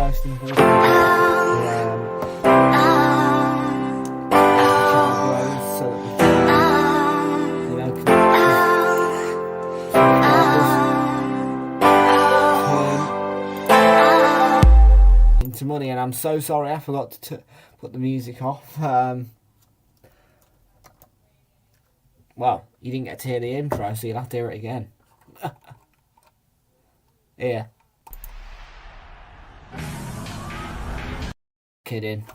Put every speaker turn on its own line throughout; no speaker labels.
most important so that we can, you know, turn into money. And I'm so sorry I forgot to put the music off. Well, you didn't get to hear the intro, so you'll have to hear it again. Yeah. Kidding.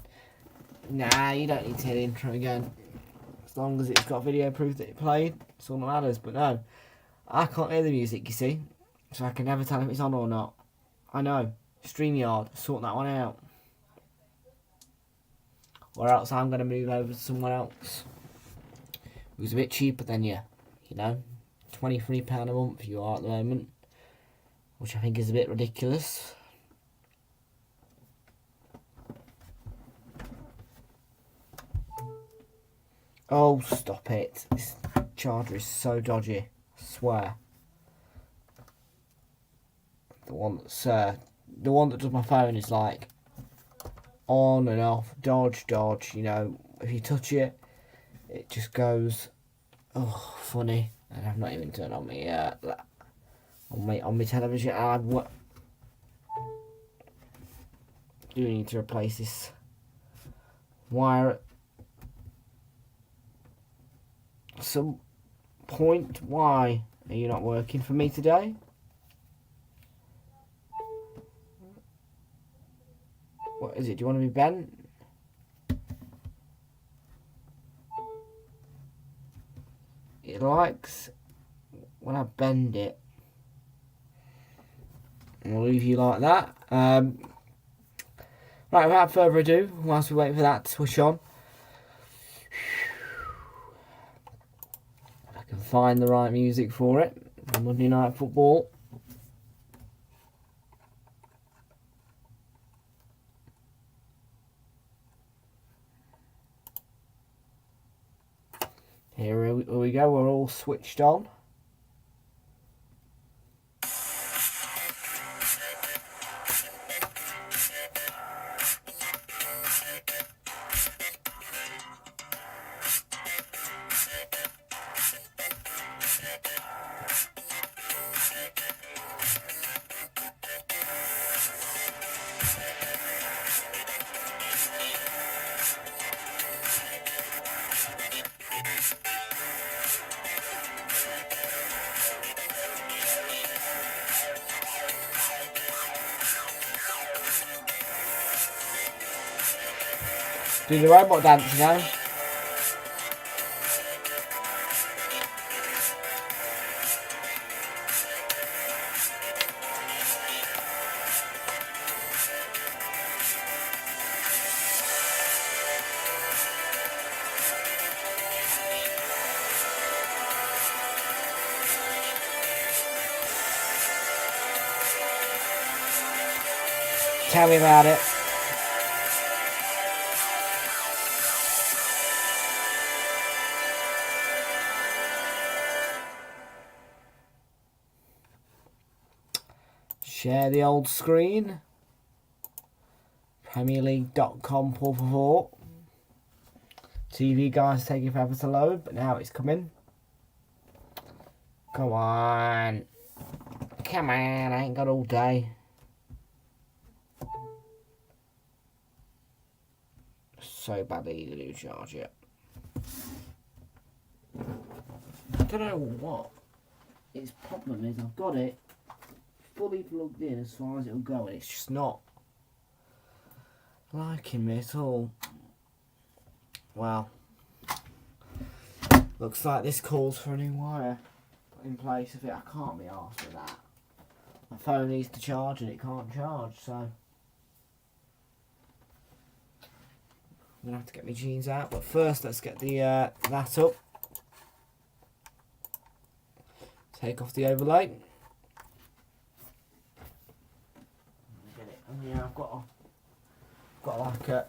Nah, you don't need to hear the intro again. As long as it's got video proof that it played, it's all that matters. But no, I can't hear the music, you see. So I can never tell if it's on or not. I know. StreamYard, sort that one out. Or else I'm going to move over to someone else who's a bit cheaper than you. You know, £23 a month you are at the moment. Which I think is a bit ridiculous. Oh, stop it. This charger is so dodgy. I swear. The one that does my phone is like on and off, dodge, you know. If you touch it, it just goes, oh, funny. And I've not even turned on my television. I do need to replace this wire at some point. Why are you not working for me today? What is it? Do you want to be bent? It likes when I bend it. I'll leave you like that. Right, without further ado, whilst we wait for that to switch on, if I can find the right music for it, Monday Night Football. Here we go, we're all switched on. Do the robot dance now. Tell me about it. Share the old screen. Premier League.com, por favor. TV guys taking forever to load, but now it's coming. Come on. Come on, I ain't got all day. So badly to do charge it. I don't know what its problem is. I've got it fully plugged in as far as it'll go, and it's just not liking me at all. Well, looks like this calls for a new wire put in place of it. I can't be arsed with that. My phone needs to charge and it can't charge, so I'm gonna have to get my jeans out. But first, let's get the that up. Take off the overlay. Get it. And yeah, I've got like a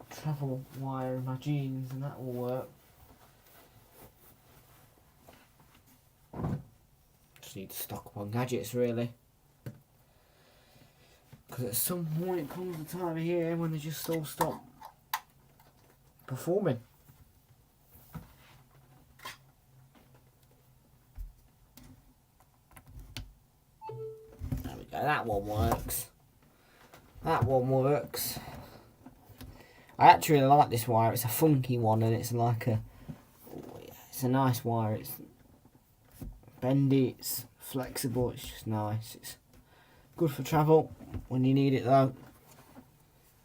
travel wire in my jeans, and that will work. Just need to stock up on gadgets, really. Because at some point comes the time of year when they just all stop performing. There we go, that one works. That one works. I actually really like this wire. It's a funky one, and it's like a... Oh yeah, it's a nice wire. It's bendy, it's flexible, it's just nice. It's good for travel when you need it though.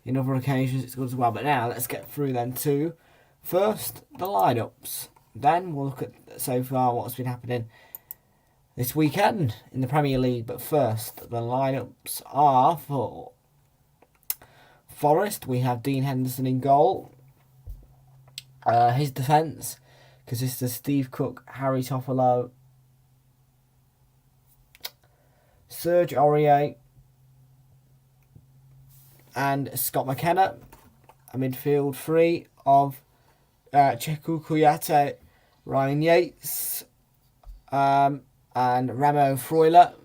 In other occasions it's good as well. But now let's get through then to first the lineups. Then we'll look at so far what's been happening this weekend in the Premier League. But first the lineups are for Forest. We have Dean Henderson in goal. His defence consists of Steve Cook, Harry Toffolo, Serge Aurier and Scott McKenna. A midfield three of Cheku Kouyaté, Ryan Yates and Ramo Freuler.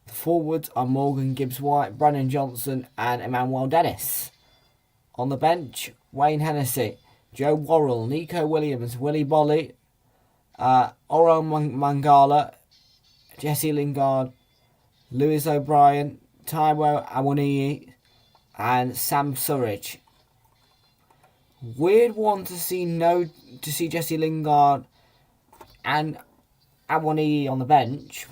The forwards are Morgan Gibbs-White, Brennan Johnson and Emmanuel Dennis. On the bench, Wayne Hennessy, Joe Worrell, Nico Williams, Willy Bolly, Oro Mangala, Jesse Lingard, Lewis O'Brien, Taiwo Awoniyi and Sam Surridge. Weird one to see Jesse Lingard and Awoniyi on the bench.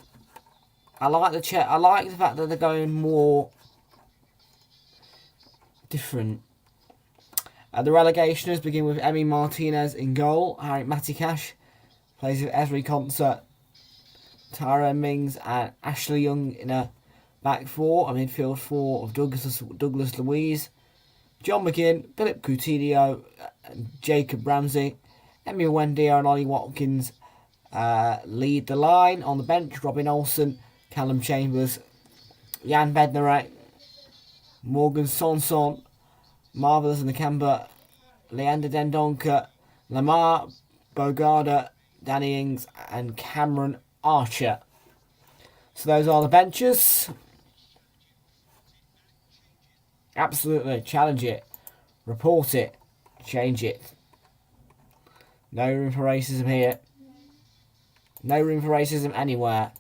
I like the fact that they're going more different. The relegationers begin with Emi Martinez in goal. Harry Matikash plays with Esri Concert, Tyrone Mings and Ashley Young in a back four. A midfield four of Douglas Luiz, John McGinn, Philip Coutinho, Jacob Ramsey, Emil Wendia and Ollie Watkins lead the line. On the bench, Robin Olsen, Callum Chambers, Jan Bednarek, Morgan Sanson, Marvellous Nakamba, Leander Dendonka, Lamar Bogarda, Danny Ings and Cameron Archer. So those are the benches. Absolutely, challenge it, report it, change it. No room for racism here. No room for racism anywhere.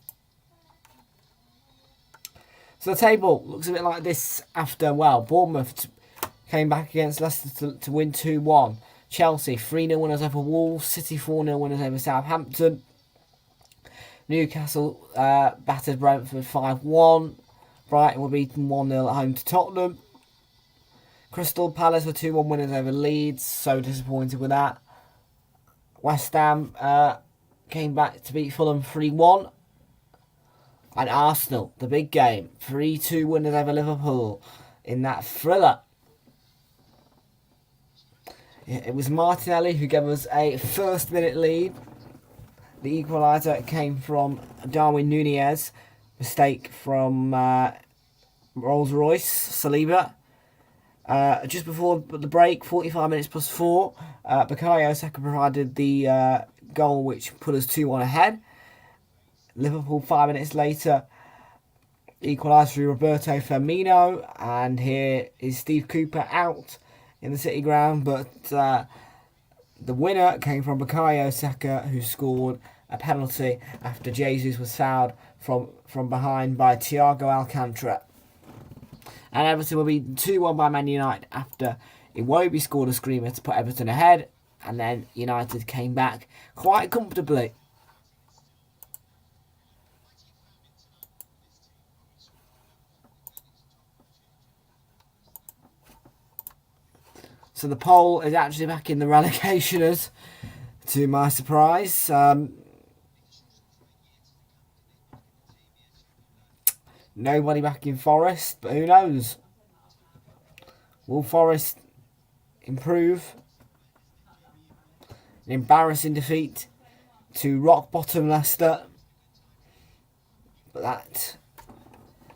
So the table looks a bit like this after, well, Bournemouth came back against Leicester to win 2-1. Chelsea 3-0 winners over Wolves. City 4-0 winners over Southampton. Newcastle battered Brentford 5-1. Brighton were beaten 1-0 at home to Tottenham. Crystal Palace were 2-1 winners over Leeds. So disappointed with that. West Ham came back to beat Fulham 3-1. And Arsenal, the big game, 3-2 winners over Liverpool in that thriller. It was Martinelli who gave us a first-minute lead. The equaliser came from Darwin Núñez. Mistake from Rolls-Royce, Saliba. Just before the break, 45 minutes plus 4, Bukayo Saka provided the goal which put us 2-1 ahead. Liverpool 5 minutes later equalised through Roberto Firmino, and here is Steve Cooper out in the City ground, but the winner came from Bukayo Saka, who scored a penalty after Jesus was fouled from behind by Thiago Alcantara. And Everton will be 2-1 by Man United after Iwobi scored a screamer to put Everton ahead, and then United came back quite comfortably. So the poll is actually back in the relegationers, to my surprise. Nobody back in Forest, but who knows? Will Forest improve? An embarrassing defeat to rock bottom Leicester. But that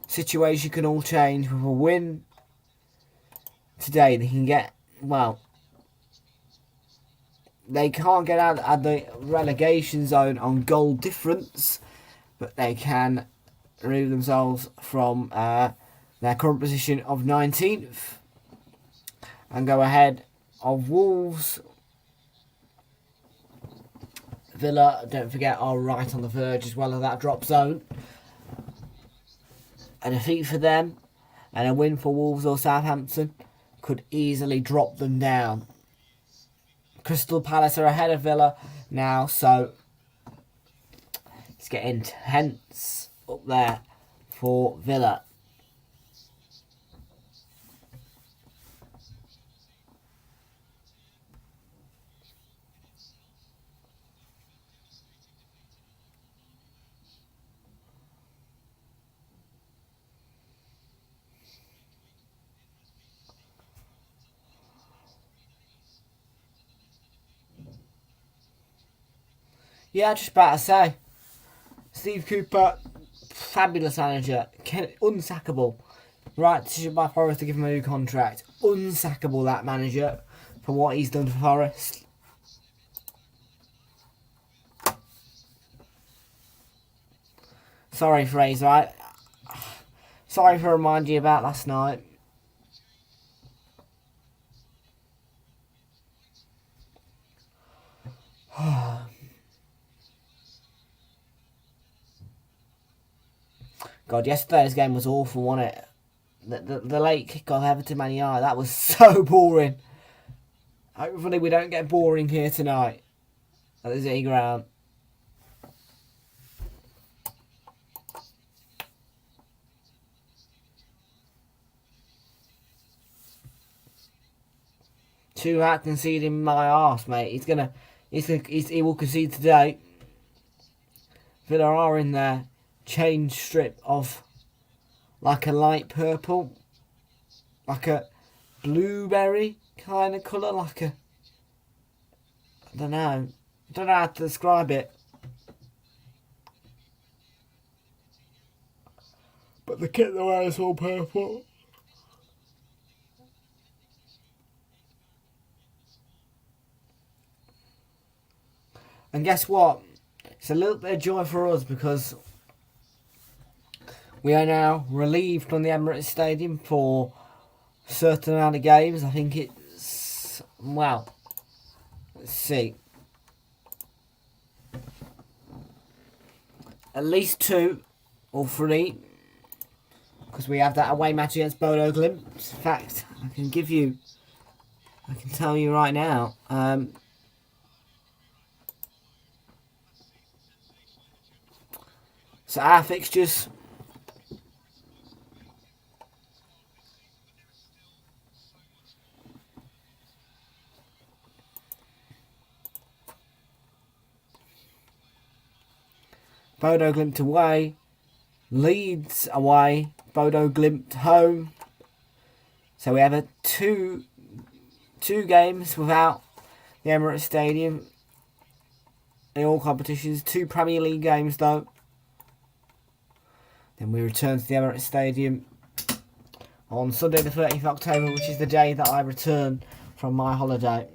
situation can all change with a win today. They can get, well, they can't get out of the relegation zone on goal difference, but they can remove themselves from their current position of 19th and go ahead of Wolves. Villa, don't forget, are right on the verge as well of that drop zone. A defeat for them and a win for Wolves or Southampton could easily drop them down. Crystal Palace are ahead of Villa now, so it's getting tense up there for Villa. Yeah, just about to say. Steve Cooper, fabulous manager, unsackable. Right decision by Forest to give him a new contract. Unsackable, that manager, for what he's done for Forest. Sorry, Fraser. Sorry for reminding you about last night. God, yesterday's game was awful, wasn't it? The late kick off Everton Man United, that was so boring. Hopefully we don't get boring here tonight at the City Ground. Two out conceding my arse, mate. He will concede today. Villa are in their change strip of like a light purple, like a blueberry kind of colour, like a, I don't know how to describe it. But the kit they wear is all purple. And guess what? It's a little bit of joy for us because we are now relieved from the Emirates Stadium for a certain amount of games. I think it's, well, let's see. At least 2 or 3. Because we have that away match against Bodo Glimt. In fact, I can tell you right now. So our fixtures. Bodo Glimt away. Leeds away. Bodo Glimt home. So we have two games without the Emirates Stadium in all competitions. 2 Premier League games though. Then we return to the Emirates Stadium on Sunday the 30th of October, which is the day that I return from my holiday.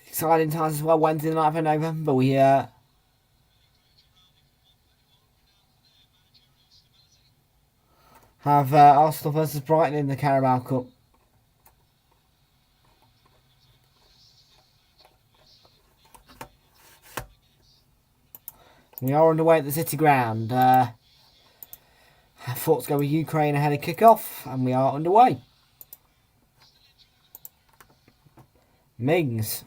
Exciting times as well. Wednesday the 9th of November we have Arsenal versus Brighton in the Carabao Cup. We are underway at the City Ground. Thoughts go with Ukraine ahead of kick-off, and we are underway. Mings.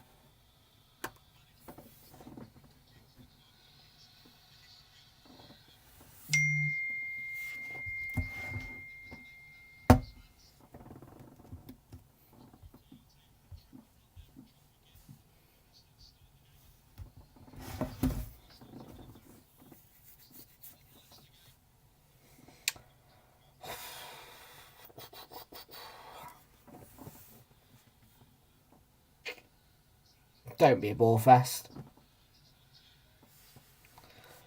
Don't be a ball fest.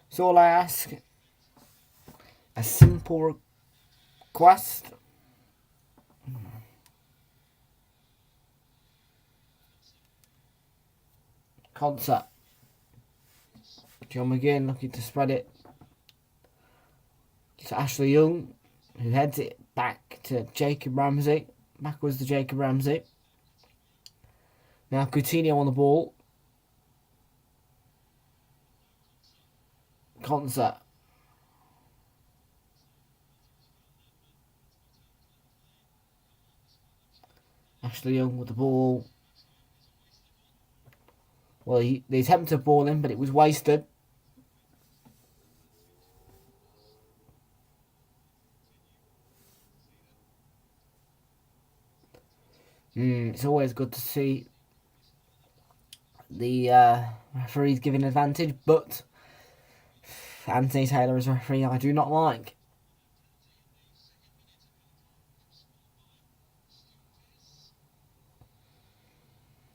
So all I ask, a simple request. Concert. John McGinn looking to spread it to Ashley Young, who heads it back to Jacob Ramsey. Backwards to Jacob Ramsey. Now Coutinho on the ball. Concert. Ashley Young with the ball. Well, they attempted to ball in, but it was wasted. It's always good to see the referees giving advantage, but Anthony Taylor is a referee I do not like.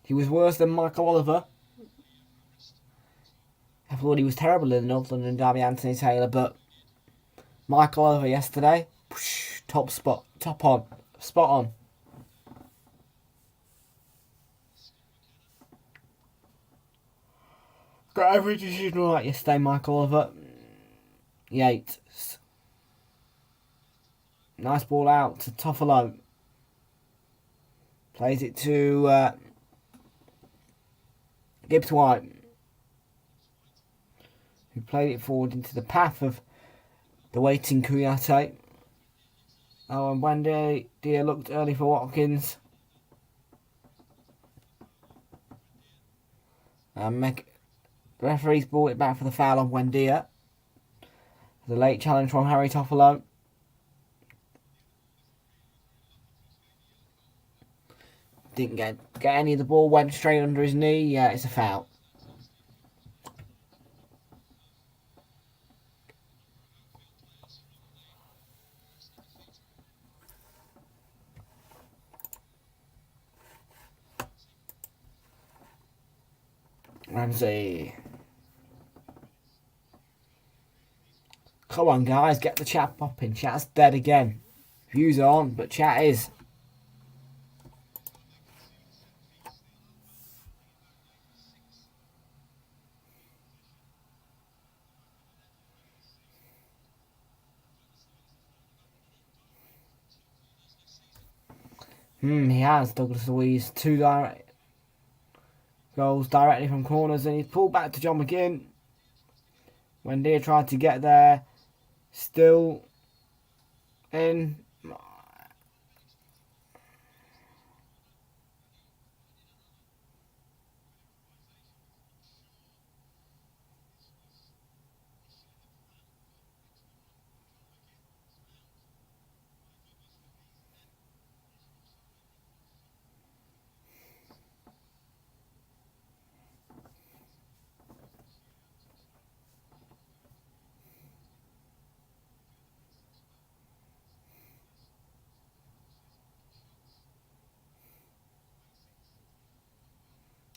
He was worse than Michael Oliver. I thought he was terrible in the North London derby, Anthony Taylor, but Michael Oliver yesterday, spot on. Got every decision right yesterday, Michael Oliver. Yates. Nice ball out to Toffolo. Plays it to Gibbs White, who played it forward into the path of the waiting Kouyaté. Oh, and Wendy Dia looked early for Watkins. The referee's brought it back for the foul on Wendia. The late challenge from Harry Toffolo. Didn't get any of the ball, went straight under his knee. Yeah, it's a foul. Ramsey. Come on, guys, get the chat popping. Chat's dead again. Views are on, but chat is. He has, Douglas Luiz. 2 direct goals directly from corners, and he's pulled back to John McGinn. Wendy tried to get there. Still in.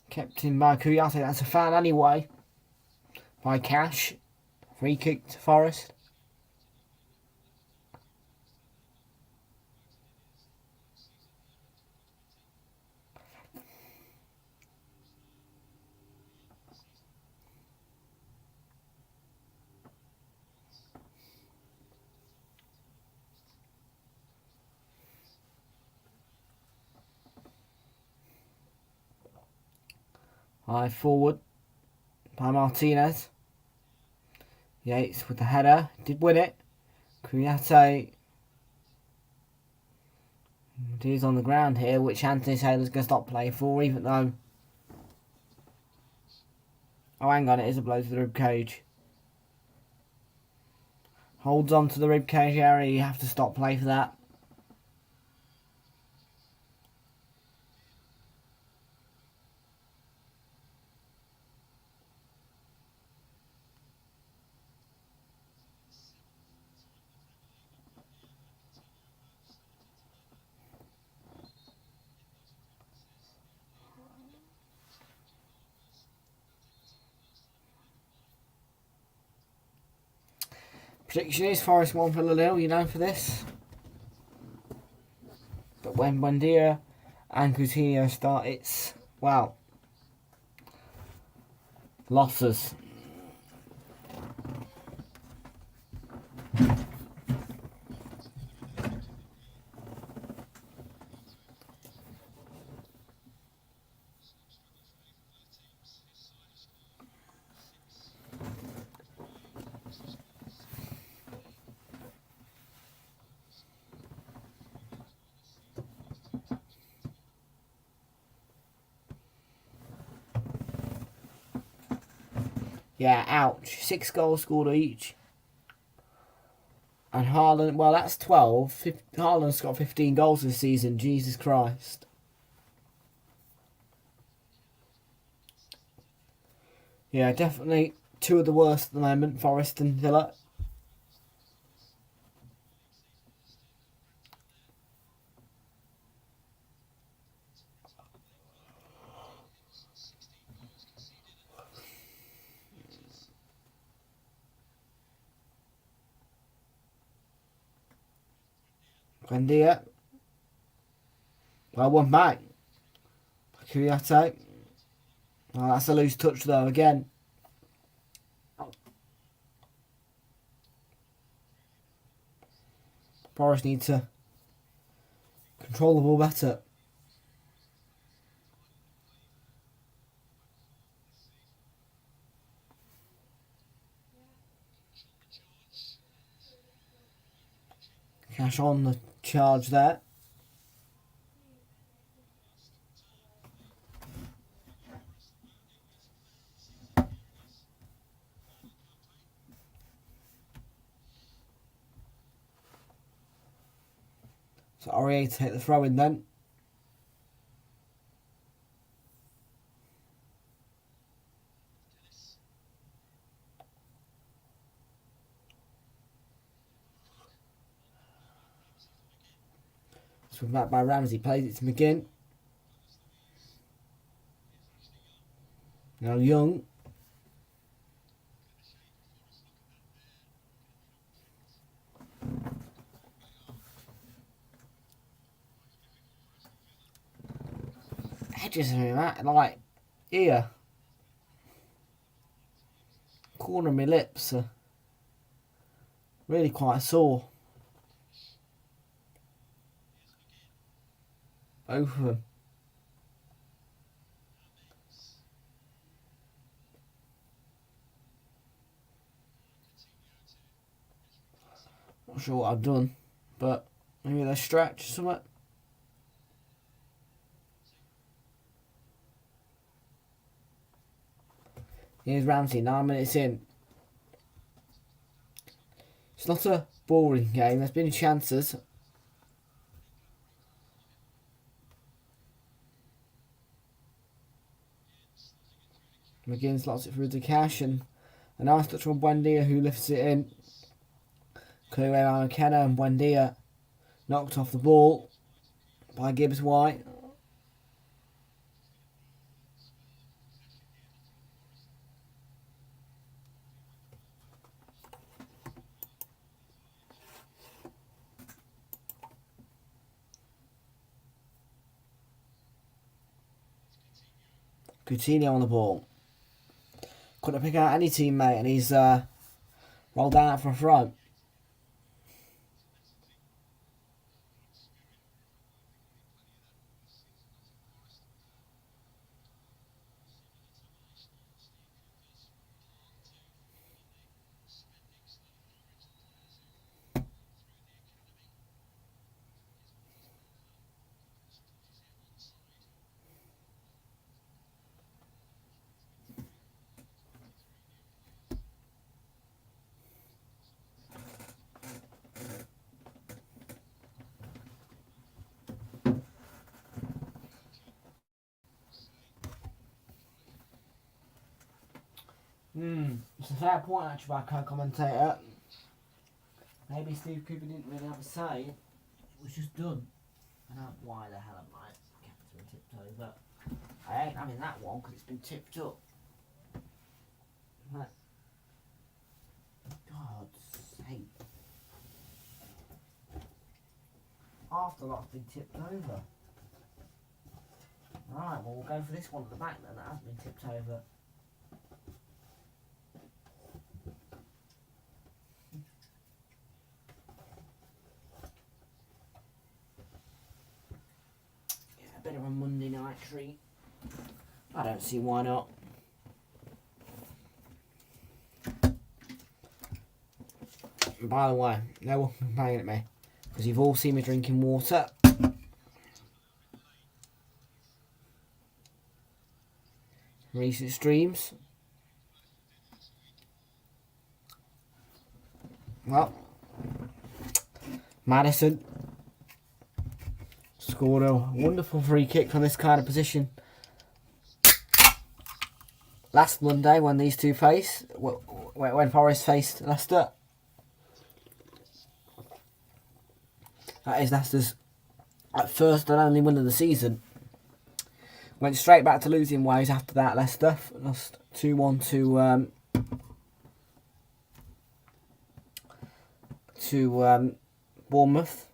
Kept in by Kouyaté. That's a foul anyway. By Cash. Free kick to Forest. High forward by Martinez. Yates with the header. Did win it. Kouyaté. He's on the ground here, which Anthony Taylor's going to stop play for, even though... Oh, hang on, it is a blow to the rib cage. Holds on to the rib cage area. You have to stop play for that. Prediction is Forest 1 for Lille, you know, for this. But when Buendia and Coutinho start, it's, well, Losses. Yeah, ouch. 6 goals scored each. And Haaland, well, that's 12. Haaland's got 15 goals this season. Jesus Christ. Yeah, definitely two of the worst at the moment, Forest and Villa. Buendia. Well, one back. Realltom. Oh, that's a loose touch though again. Forest need to control the ball better. Cash on the charge there. So Aurier to take the throw in then. Swing back by Ramsey, plays it to McGinn. Now Young. Edges me, that like here. Corner of my lips are really quite sore. Both of them. Not sure what I've done, but maybe they stretch or something. Here's Ramsey, 9 minutes in. It's not a boring game, there's been chances. McGinn slots it through to Cash and a nice touch from Buendia who lifts it in. Clear away by McKenna and Buendia knocked off the ball by Gibbs White. Coutinho on the ball. Couldn't pick out any teammate and he's rolled out for a throw. It's a fair point actually by co-commentator. Maybe Steve Cooper didn't really have a say. It was just done. I don't know why the hell I might kept it tipped over. I ain't having that one because it's been tipped up. Like, God's sake. Half the lot's been tipped over. Right, well we'll go for this one at the back then that has been tipped over. night treat. I don't see why not. And by the way, no one complaining at me because you've all seen me drinking water. Recent streams. Well, Madison scored a wonderful free kick from this kind of position last Monday when these two faced, when Forest faced Leicester. That is Leicester's first and only win of the season. Went straight back to losing ways after that. Leicester lost 2-1 to Bournemouth.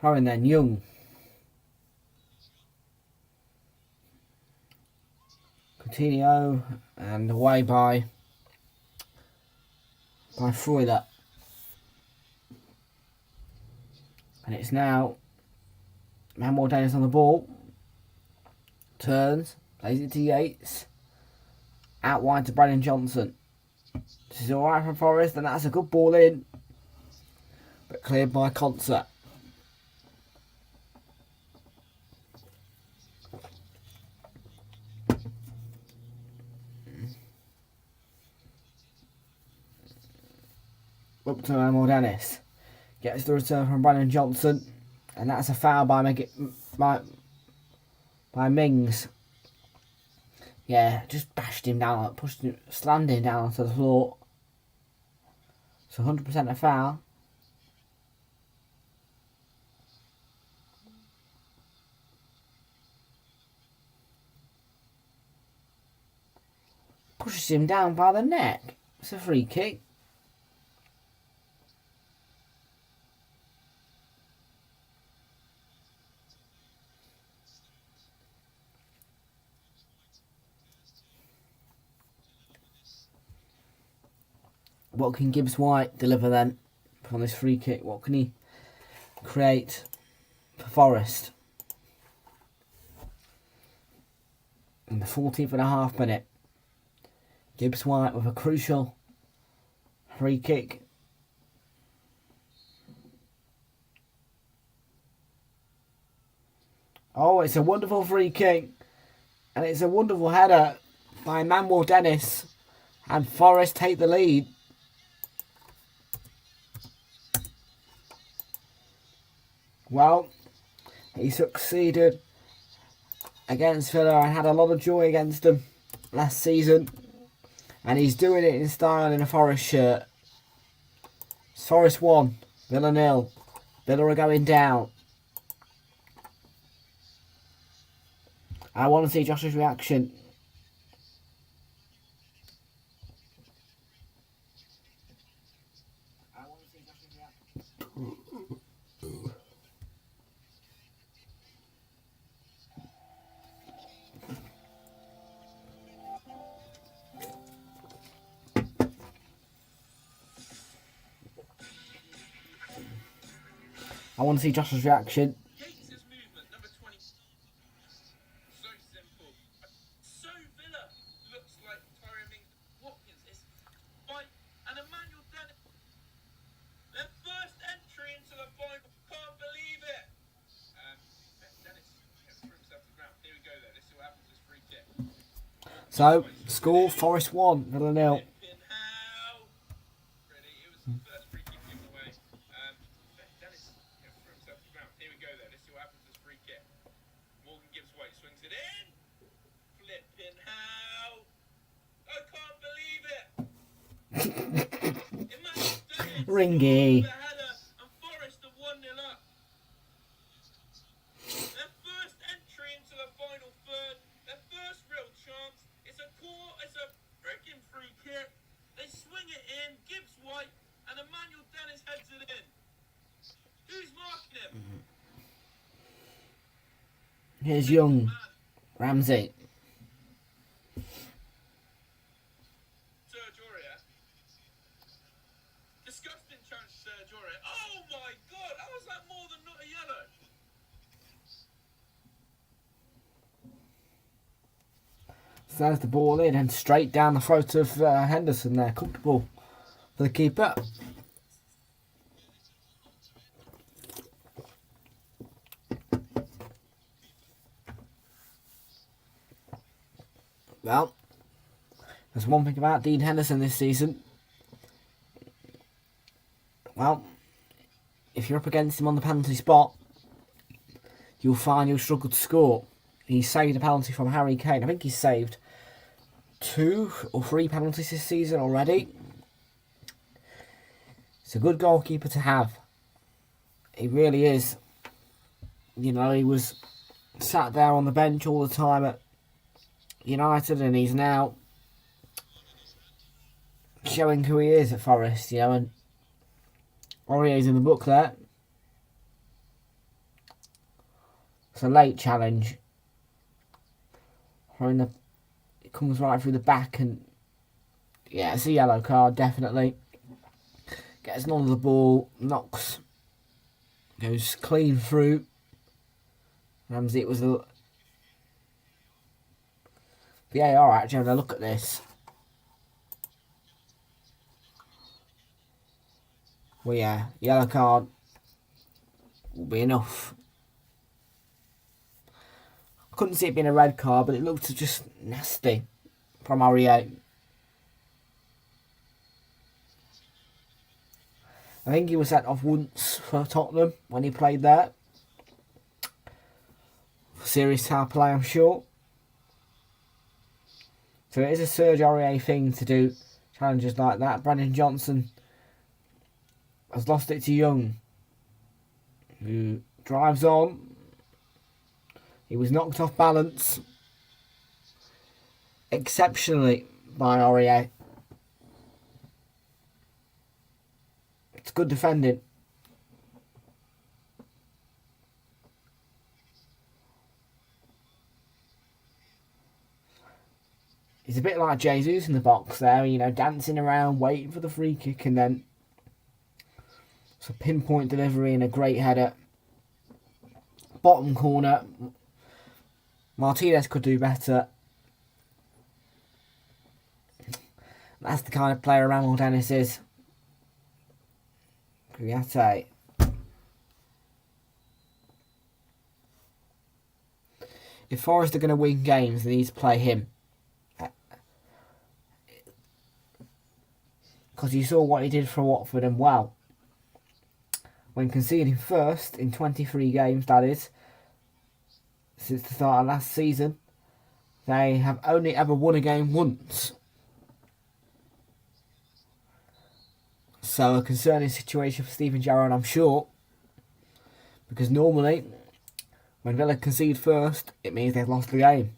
And then Young. Coutinho and away by Freuler. And it's now Manuel Dennis on the ball. Turns, plays it to Yates. Out wide to Brandon Johnson. This is alright from Forest, and that's a good ball in. But cleared by Concert. Up to Manuel Dennis. Gets the return from Brandon Johnson. And that's a foul by Mings. Yeah, just bashed him down, pushed him, slammed him down onto the floor. So 100% a foul. Pushes him down by the neck. It's a free kick. What can Gibbs White deliver then from this free kick? What can he create for Forest? In the 14th and a half minute, Gibbs White with a crucial free kick. Oh, it's a wonderful free kick. And it's a wonderful header by Manuel Dennis. And Forest take the lead. Well, he succeeded against Villa and had a lot of joy against them last season. And he's doing it in style in a Forest shirt. It's Forest 1, Villa 0. Villa are going down. I want to see Josh's reaction. I want to see Josh's reaction. So, score Forest 1, Villa 0. Ringy.
And Forest are 1-0 up. Their first entry into the final third, their first real chance. It's a freaking free kick. They swing it in, Gibbs White, and Emmanuel Dennis heads it in. Who's marking him?
Here's Young. Ramsey.
Serge Aurier. Disgusting chance, Serge Aurier. Oh my god, how was that more than not a yellow?
So there's the ball in and straight down the throat of Henderson there. Comfortable for the keeper. Well, there's one thing about Dean Henderson this season. Well, if you're up against him on the penalty spot, you'll find he'll struggle to score. He saved a penalty from Harry Kane. I think he's saved 2 or 3 penalties this season already. It's a good goalkeeper to have. He really is. You know, he was sat there on the bench all the time at United, and he's now showing who he is at Forest, you know, and Aurier's in the book there. It's a late challenge. It comes right through the back, and yeah, it's a yellow card, definitely. Gets none of the ball, knocks, goes clean through. Ramsey, it was a VAR actually having a look at this. Well, yeah, yellow card will be enough. I couldn't see it being a red card, but it looked just nasty from Aurier. I think he was sent off once for Tottenham when he played there. Serious foul play, I'm sure. So it is a Serge Aurier thing to do challenges like that. Brendan Johnson has lost it to Young, who drives on. He was knocked off balance exceptionally by Aurier. It's good defending. He's a bit like Jesus in the box there, you know, dancing around, waiting for the free kick, and then it's a pinpoint delivery and a great header. Bottom corner. Martinez could do better. That's the kind of player Emmanuel Dennis is. Kouyaté. If Forest are going to win games, they need to play him. Because you saw what he did for Watford, and well, when conceding first in 23 games, that is, since the start of last season, they have only ever won a game once. So a concerning situation for Steven Gerrard, I'm sure, because normally when Villa concede first, it means they've lost the game.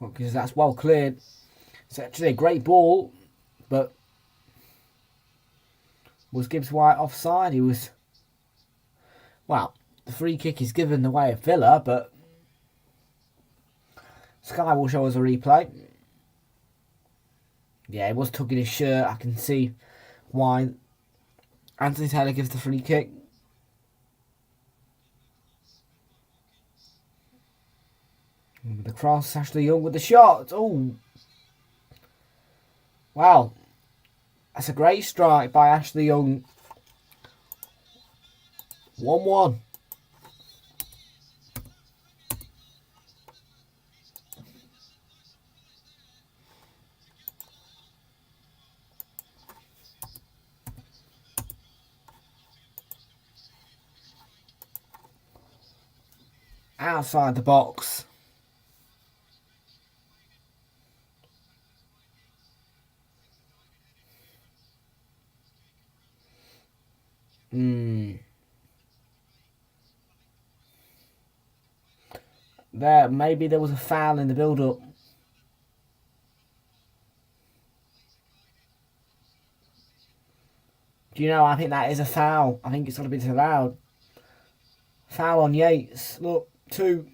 Because that's well cleared. It's actually a great ball, but was Gibbs White offside? He was. Well, the free kick is given the way of Villa, but Sky will show us a replay. Yeah, he was tugging his shirt. I can see why Anthony Taylor gives the free kick. With the cross, Ashley Young with the shot. Oh, wow. That's a great strike by Ashley Young. 1-1. outside the box. Maybe there was a foul in the build-up. Do you know, I think that is a foul. I think it's got to be disallowed. Foul on Yates. Look, 2.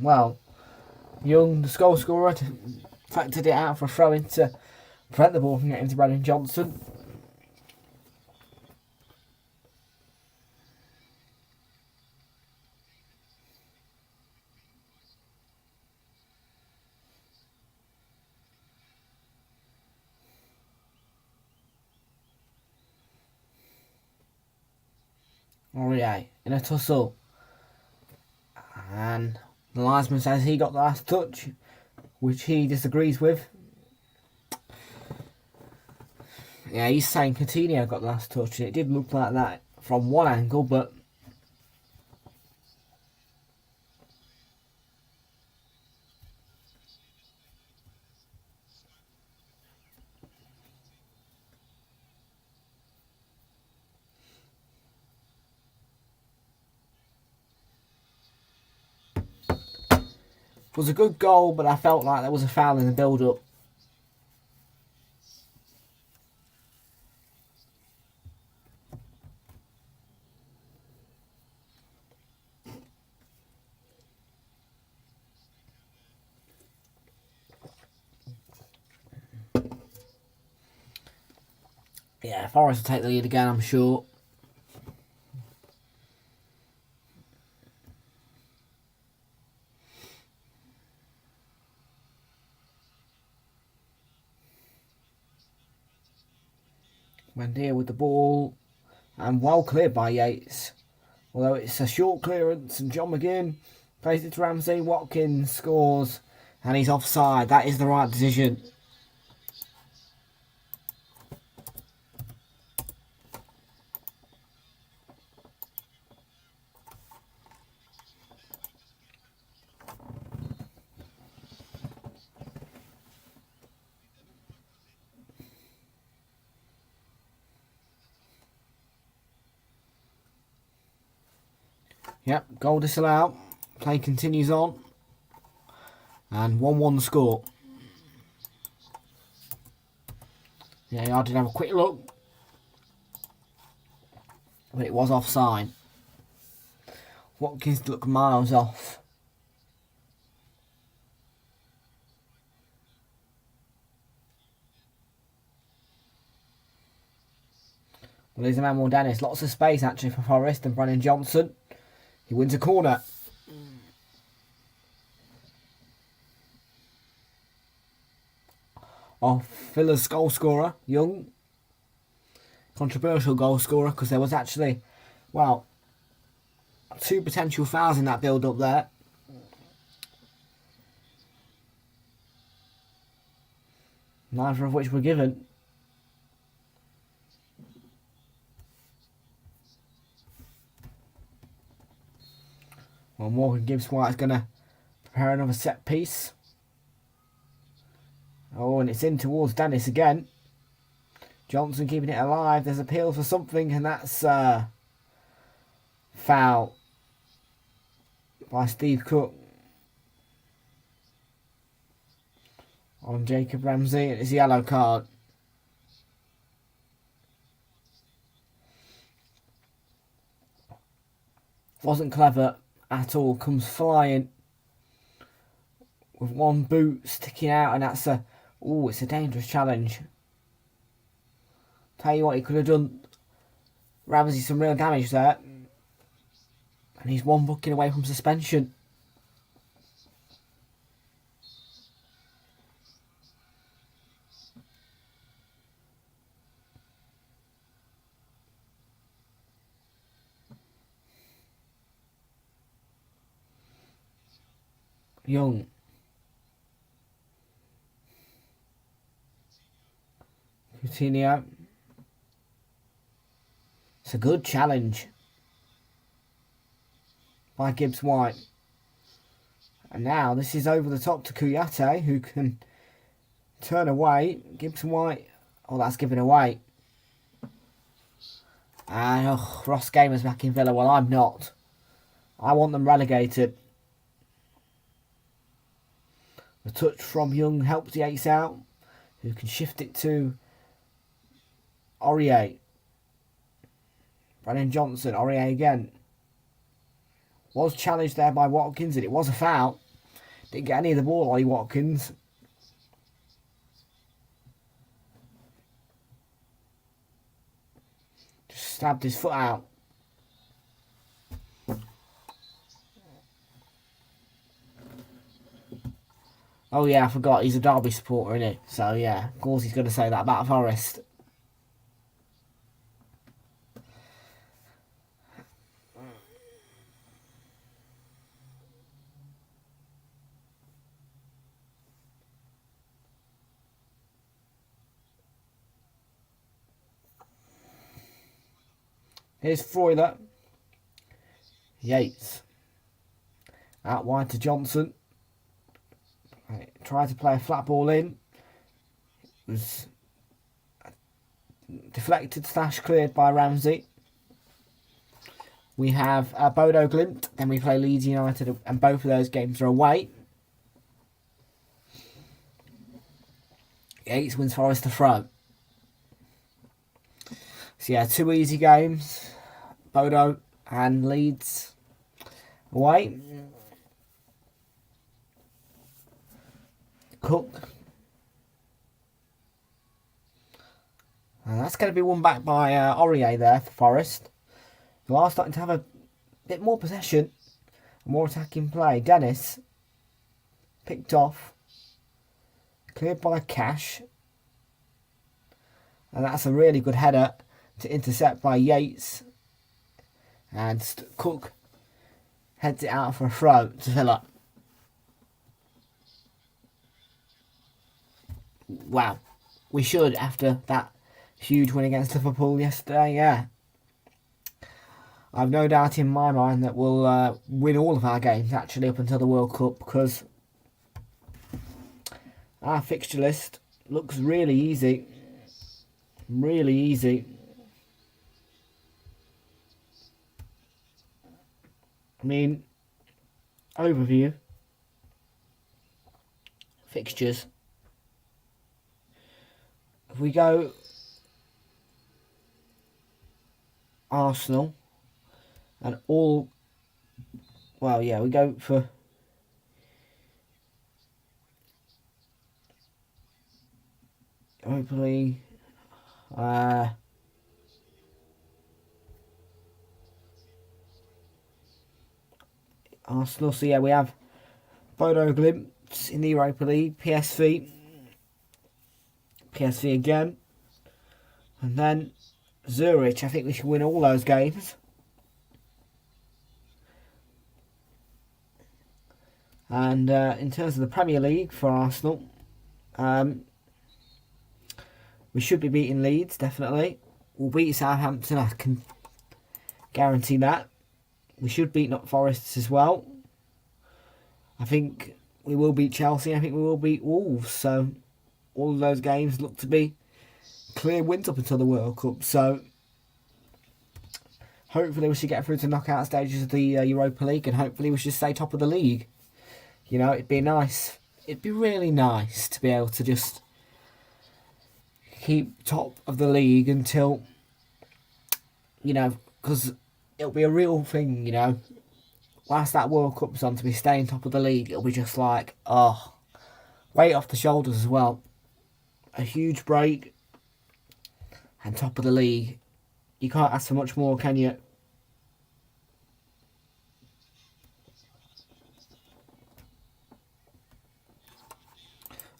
Well, Young, the goal scorer, factored it out for a throw-in to prevent the ball from getting to Brennan Johnson. Aurier in a tussle. And the linesman says he got the last touch, which he disagrees with. Yeah, he's saying Coutinho got the last touch. It did look like that from one angle, but it was a good goal, but I felt like there was a foul in the build-up. Yeah, Forest will take the lead again, I'm sure. Mendy with the ball, and well cleared by Yates. Although it's a short clearance, and John McGinn plays it to Ramsey. Watkins scores, and he's offside. That is the right decision. Yep, goal disallowed. Play continues on. And 1-1 the score. Yeah, I did have a quick look. But it was offside. Watkins looked miles off. Well, there's Emmanuel Dennis. Lots of space actually for Forest and Brennan Johnson. He wins a corner. Off Villa's goal scorer, Young. Controversial goal scorer because there was actually, well, 2 potential fouls in that build-up there. Neither of which were given. Well, Morgan Gibbs-White's going to prepare another set piece. Oh, and it's in towards Dennis again. Johnson keeping it alive. There's appeal for something, and that's foul by Steve Cook on Jacob Ramsey. It's a yellow card. Wasn't clever at all. Comes flying with one boot sticking out, and that's a... Oh, it's a dangerous challenge. Tell you what, he could have done Ramsey some real damage there. And he's 1 booking away from suspension. Young. Coutinho. It's a good challenge by Gibbs White. And now this is over the top to Kouyaté, who can turn away. Gibbs White. Oh, that's given away. And Ross Gamer's back in Villa. Well, I'm not. I want them relegated. The touch from Young helps Yates out, who can shift it to Aurier. Brennan Johnson, Aurier again. Was challenged there by Watkins, and it was a foul. Didn't get any of the ball, Ollie Watkins. Just stabbed his foot out. Oh yeah, I forgot, he's a Derby supporter, isn't he? So yeah, of course he's going to say that about Forest. Here's Freuler. Yates. Out wide to Johnson. Tried to play a flat ball in. It was deflected slash cleared by Ramsey. We have Bodo Glimt. Then we play Leeds United, and both of those games are away. Yates wins Forest to throw. So yeah, 2 easy games. Bodo and Leeds away. Cook. And that's going to be won back by Aurier there for Forest, who are starting to have a bit more possession, more attacking play. Dennis picked off, cleared by Cash, and that's a really good header to intercept by Yates. And Cook heads it out for a throw to Villa. Wow, we should, after that huge win against Liverpool yesterday, yeah. I've no doubt in my mind that we'll win all of our games actually up until the World Cup, because our fixture list looks really easy. Really easy. I mean, overview. Fixtures. If we go Arsenal and all, well, yeah, we go for hopefully Arsenal. So yeah, we have Bodo Glimt in the Europa League, PSV again, and then Zurich. I think we should win all those games. And in terms of the Premier League for Arsenal, we should be beating Leeds, definitely. We'll beat Southampton, I can guarantee that. We should beat Nottingham Forest as well. I think we will beat Chelsea. I think we will beat Wolves. So all of those games look to be clear wins up until the World Cup. So hopefully we should get through to knockout stages of the Europa League, and hopefully we should stay top of the league. You know, it'd be nice. It'd be really nice to be able to just keep top of the league until, you know, because it'll be a real thing, you know. Whilst that World Cup's on, to be staying top of the league, it'll be just like, oh, weight off the shoulders as well. A huge break and top of the league. You can't ask for much more, can you?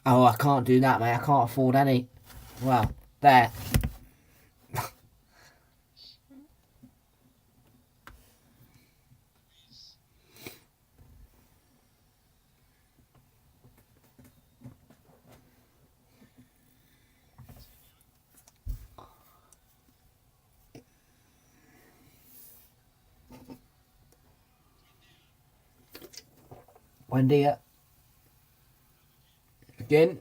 Oh, I can't do that, mate. I can't afford any. Well, there. Buendia. Again.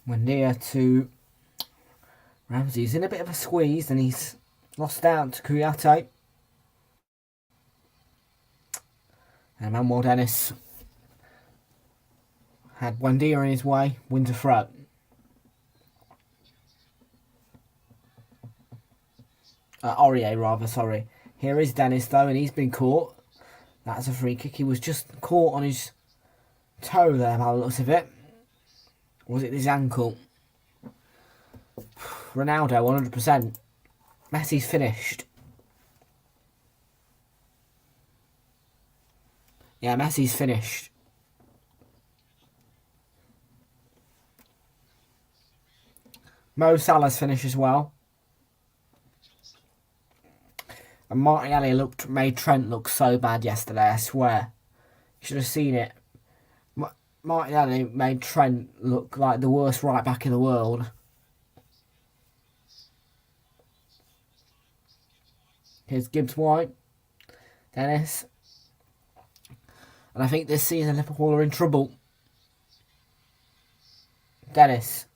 Buendia to Ramsey. He's in a bit of a squeeze and he's lost out to Kouyaté. And Manuel Dennis had Buendia in his way, wins a throw. Aurier rather, sorry. Here is Dennis though, and he's been caught. That's a free kick. He was just caught on his toe there by the looks of it. Or was it his ankle? Ronaldo, 100%. Messi's finished. Yeah, Messi's finished. Mo Salah's finished as well. And Martinelli made Trent look so bad yesterday, I swear. You should have seen it. Martinelli made Trent look like the worst right back in the world. Here's Gibbs White. Dennis. And I think this season Liverpool are in trouble. Dennis.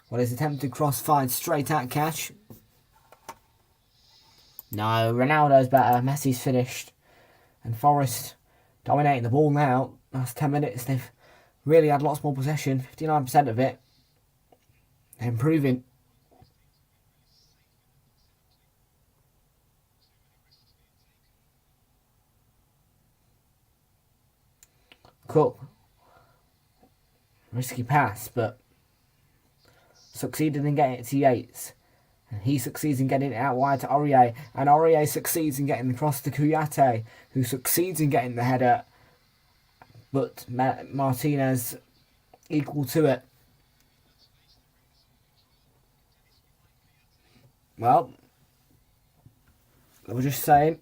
Well, his attempted cross finds straight at Cash. No, Ronaldo's better. Messi's finished. And Forest dominating the ball now. Last 10 minutes, they've really had lots more possession. 59% of it. They're improving. Cook. Risky pass, but succeeded in getting it to Yates. And he succeeds in getting it out wide to Aurier. And Aurier succeeds in getting the cross to Kouyaté, who succeeds in getting the header. But Martinez equal to it. Well, I was just saying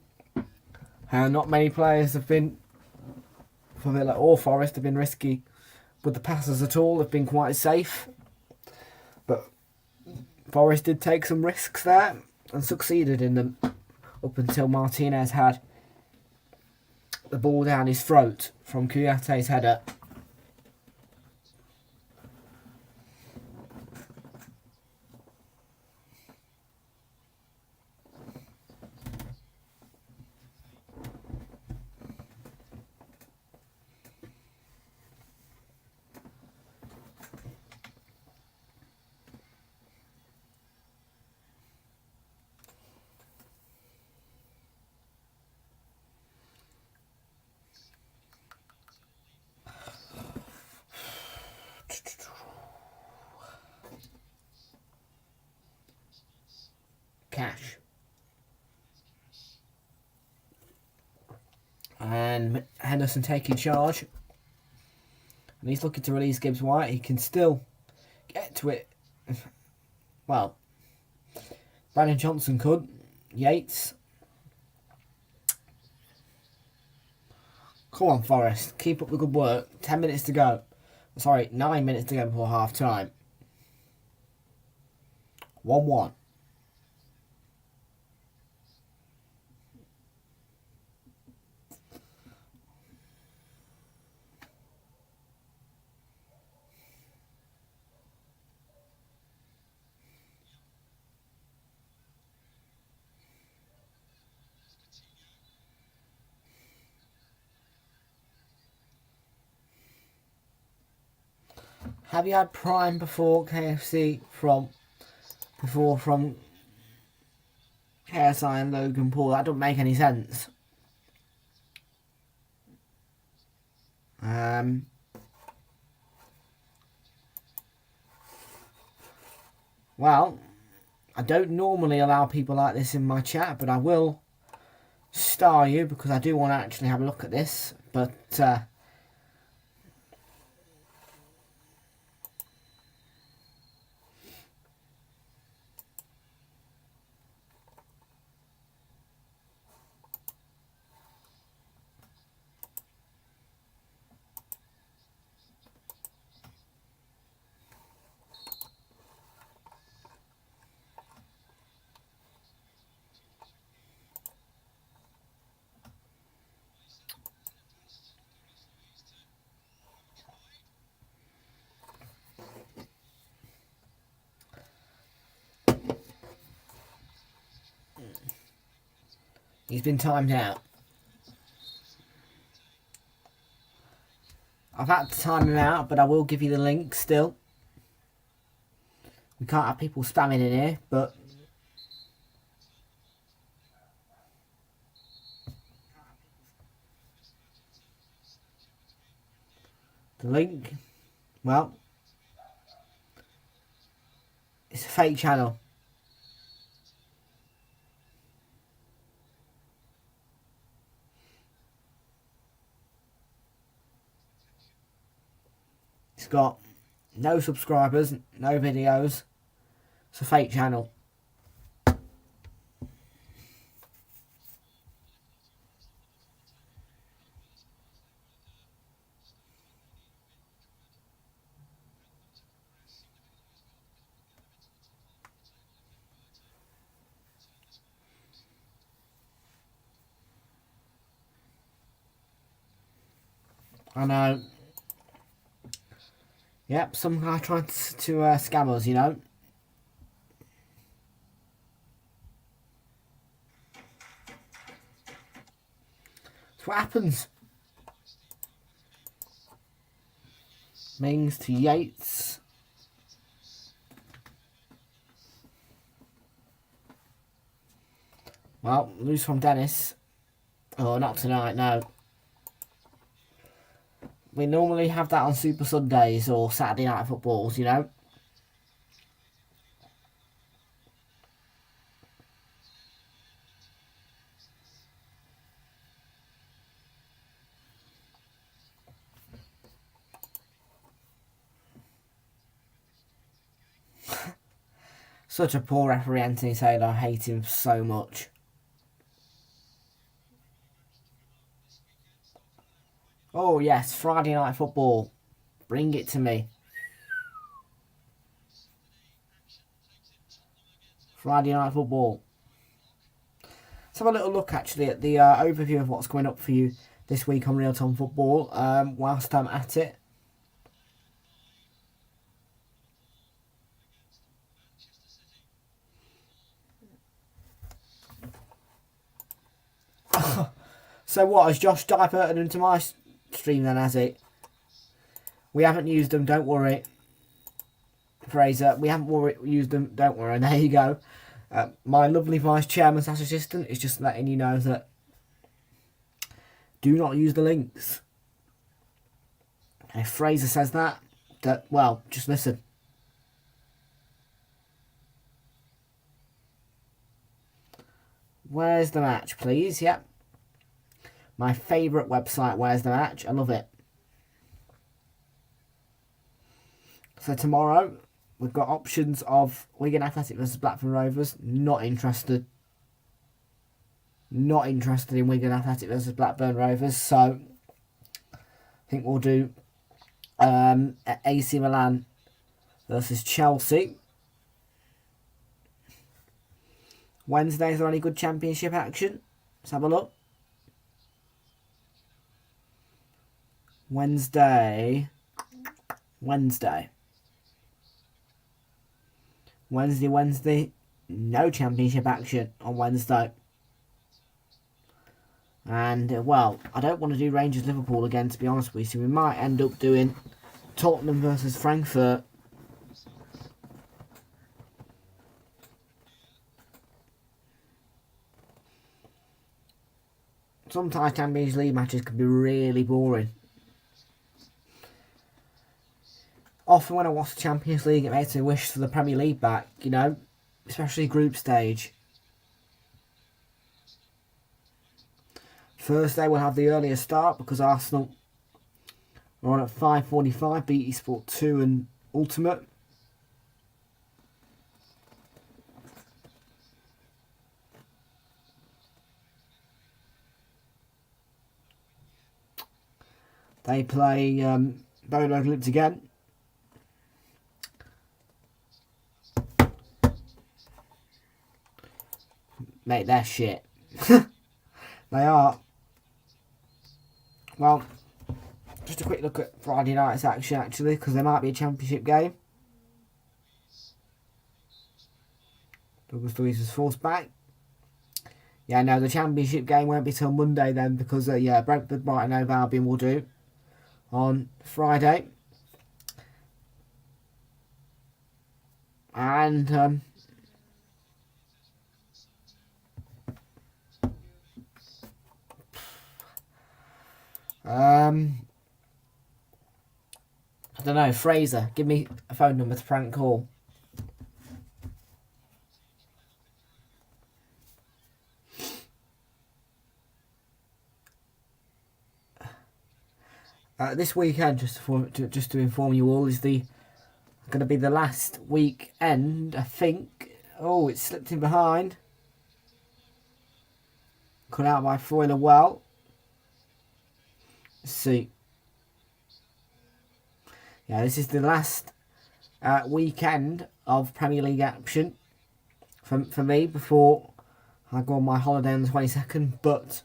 how not many players have been, for Villa or Forest, have been risky with the passes at all. They've been quite safe. But Forest did take some risks there and succeeded in them up until Martinez had the ball down his throat from Kouyaté's header. Cash. And Henderson taking charge. And he's looking to release Gibbs White. He can still get to it. Well, Brandon Johnson could. Yates. Come on, Forest. Keep up the good work. 10 minutes to go. Sorry, 9 minutes to go before half time. 1-1. Have you had Prime before KFC from KSI and Logan Paul? That doesn't make any sense. Well, I don't normally allow people like this in my chat, but I will star you because I do want to actually have a look at this. But He's been timed out. I've had to time him out, but I will give you the link still. We can't have people spamming in here, but the link, well, it's a fake channel. It's got no subscribers, no videos. It's a fake channel. I know. Yep, some guy tried to scam us, you know. That's what happens. Mings to Yates. Well, lose from Dennis. Oh, not tonight, no. We normally have that on Super Sundays or Saturday night footballs, you know. Such a poor referee, Anthony Taylor. I hate him so much. Oh, yes, Friday night football. Bring it to me. Friday night football. Let's have a little look, actually, at the overview of what's coming up for you this week on Realltom Football, whilst I'm at it. So what, has Josh diverted into my stream then, has he? We haven't used them, don't worry. Fraser, we haven't used them, don't worry. And there you go. My lovely vice chairman's assistant is just letting you know that do not use the links. If Fraser says that, well, just listen. Where's the match, please? Yep. My favourite website, Where's the Match? I love it. So tomorrow, we've got options of Wigan Athletic versus Blackburn Rovers. Not interested. Not interested in Wigan Athletic versus Blackburn Rovers. So, I think we'll do AC Milan versus Chelsea. Wednesday, is there any good championship action? Let's have a look. Wednesday, no championship action on Wednesday. And, well, I don't want to do Rangers-Liverpool again, to be honest with you. So we might end up doing Tottenham versus Frankfurt. Sometimes Champions League matches can be really boring. Often when I watch the Champions League, it makes me wish for the Premier League back, you know, especially group stage. Thursday we'll have the earlier start because Arsenal are on at 5:45, BT Sport 2 and Ultimate. They play Bodo Glimt again. Mate, they're shit. They are. Well, just a quick look at Friday night's action, actually, because there might be a championship game. Douglas Luiz was forced back. Yeah, no, the Championship game won't be till Monday then, because yeah, Brentford, Brighton, Hove Albion will do on Friday. And I don't know, Fraser, give me a phone number to prank call. This weekend, just to inform you all, is going to be the last weekend, I think. Oh, it's slipped in behind. Cut out by Freuler well. Let's see. Yeah, this is the last weekend of Premier League action for me before I go on my holiday on the 22nd. But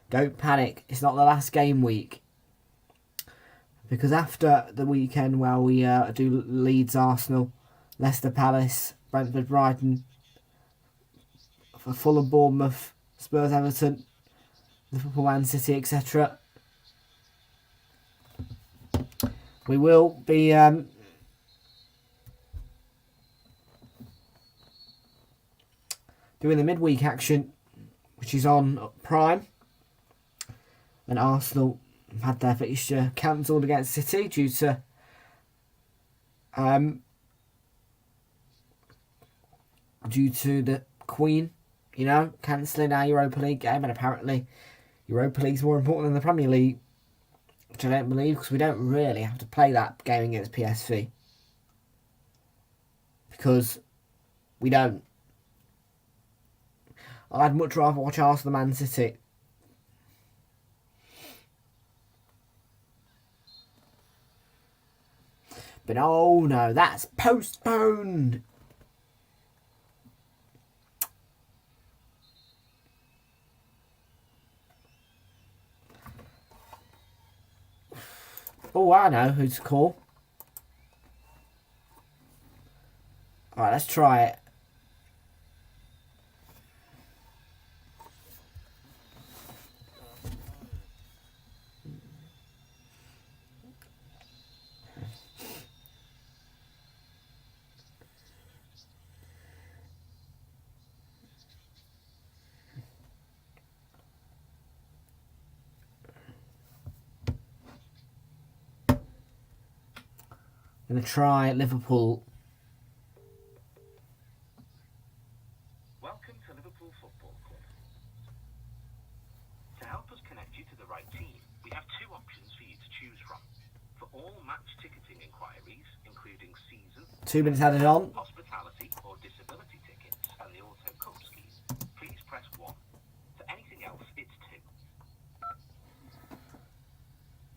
don't panic, it's not the last game week. Because after the weekend where we do Leeds, Arsenal, Leicester Palace, Brentford, Brighton, for Fulham, Bournemouth, Spurs, Everton, Liverpool, Man City, etc. We will be doing the midweek action, which is on Prime. And Arsenal had their fixture cancelled against City due to the Queen, cancelling our Europa League game, and apparently Europa League's more important than the Premier League, which I don't believe, because we don't really have to play that game against PSV, because we don't. I'd much rather watch Arsenal Man City. But oh no, that's postponed. Oh, I know who to call. Alright, let's try it. I'm going to try Liverpool.
Welcome to Liverpool Football Club. To help us connect you to the right team, we have two options for you to choose from. For all match ticketing inquiries, including season,
2 minutes added on.
hospitality or disability tickets and the Auto Cup scheme, please press 1. For anything else, it's 2.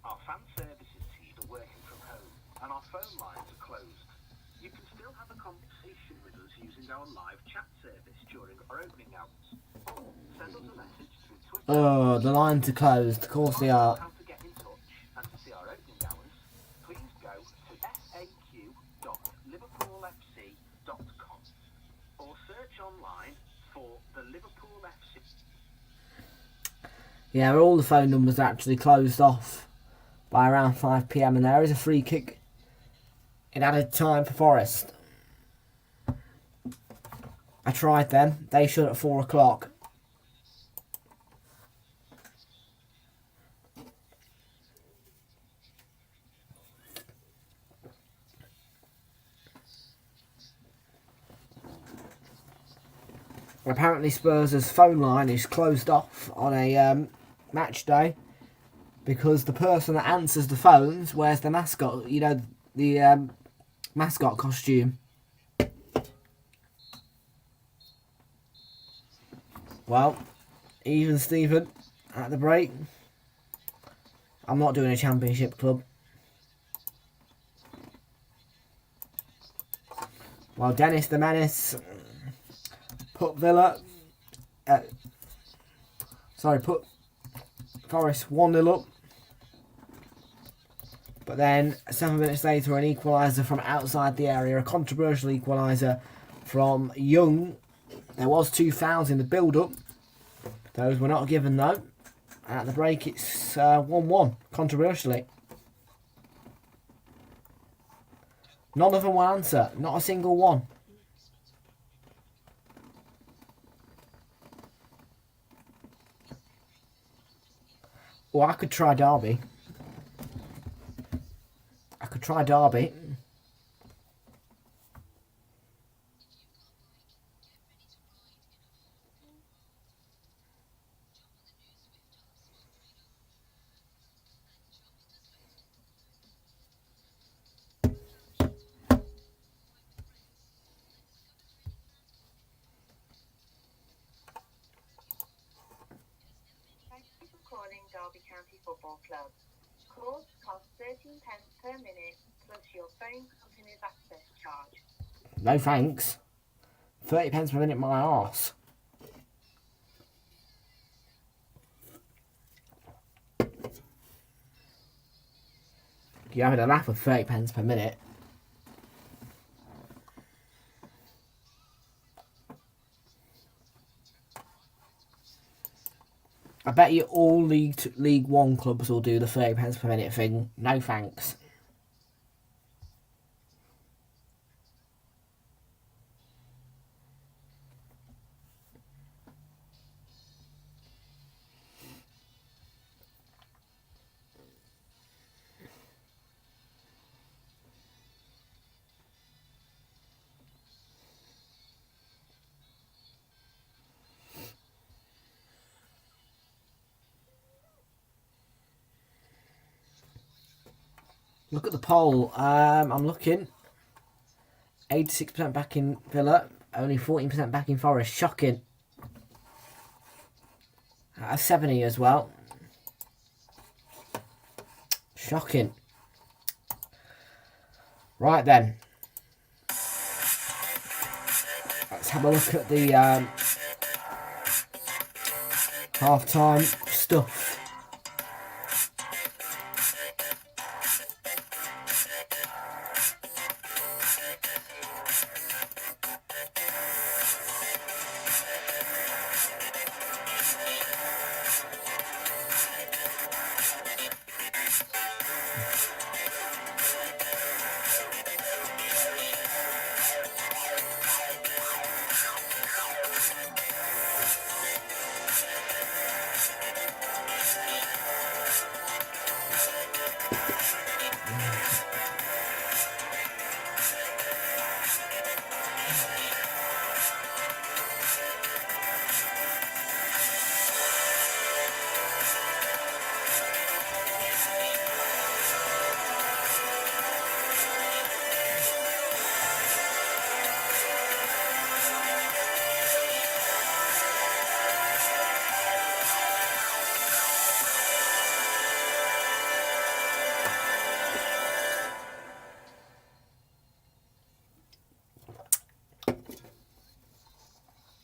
Our fan services team are working from home and our phone lines are closed. You can still have a conversation with us using our live chat service during our opening hours. Or send us a message through Twitter.
Oh, the lines are closed. Of course they are.
How to get in touch and to see our opening hours, please go to faq.liverpoolfc.com or search online for the Liverpool FC.
Yeah, all the phone numbers are actually closed off by around 5 PM, and there is a free kick in added time for Forest. I tried them. They shut at 4 o'clock. Apparently Spurs' phone line is closed off on a match day because the person that answers the phones wears the mascot, the mascot costume. Well, even Stephen at the break. I'm not doing a championship club. Well, Dennis the Menace put put Forest 1-0 up. But then 7 minutes later, an equaliser from outside the area, a controversial equaliser from Young. There was 2 fouls in the build-up. Those were not given though. At the break, it's 1-1, controversially. None of them will answer. Not a single one. Or I could try Derby. I could try Derby.
Thank you for calling Derby County Football Club. Calls cost 13 pence per minute plus your phone company's access charge.
No thanks. 30 pence per minute, my arse. You're having a laugh with 30 pence per minute. I bet you all League One clubs will do the 30 pence per minute thing. No thanks. Look at the poll. I'm looking. 86% back in Villa. Only 14% back in Forest. Shocking. Out of 70 as well. Shocking. Right then. Let's have a look at the half-time stuff.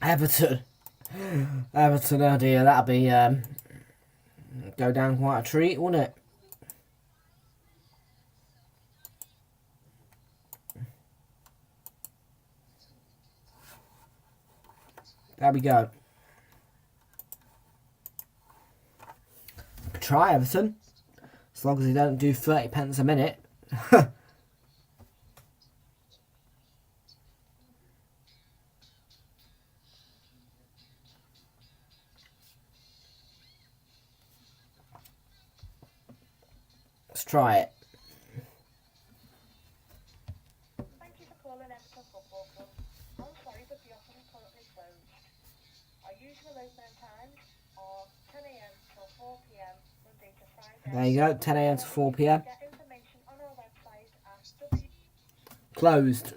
Everton. Everton, oh dear, that'd be go down quite a treat, wouldn't it? There we go. Try Everton, as long as they don't do 30 pence a minute. Let's try it.
Thank you for calling Everton Football Club. I'm sorry, but the office is currently closed. Our usual opening times are 10 a.m. till 4 p.m. Monday to Friday.
There you go, 10 a.m. to 4 p.m.
Get information on our website at
Closed.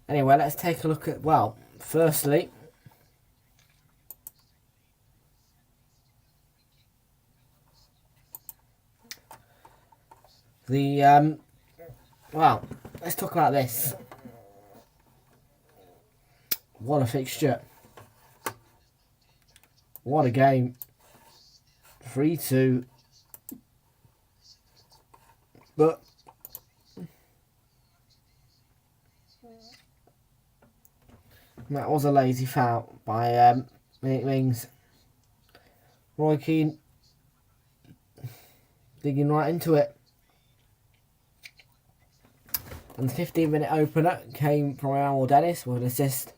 Anyway, let's take a look at, well, firstly, the, well, let's talk about this. What a fixture. What a game. 3-2. But That was a lazy foul by Mick Mings. Roy Keane digging right into it. And the 15-minute opener came from Raul Dennis with an assist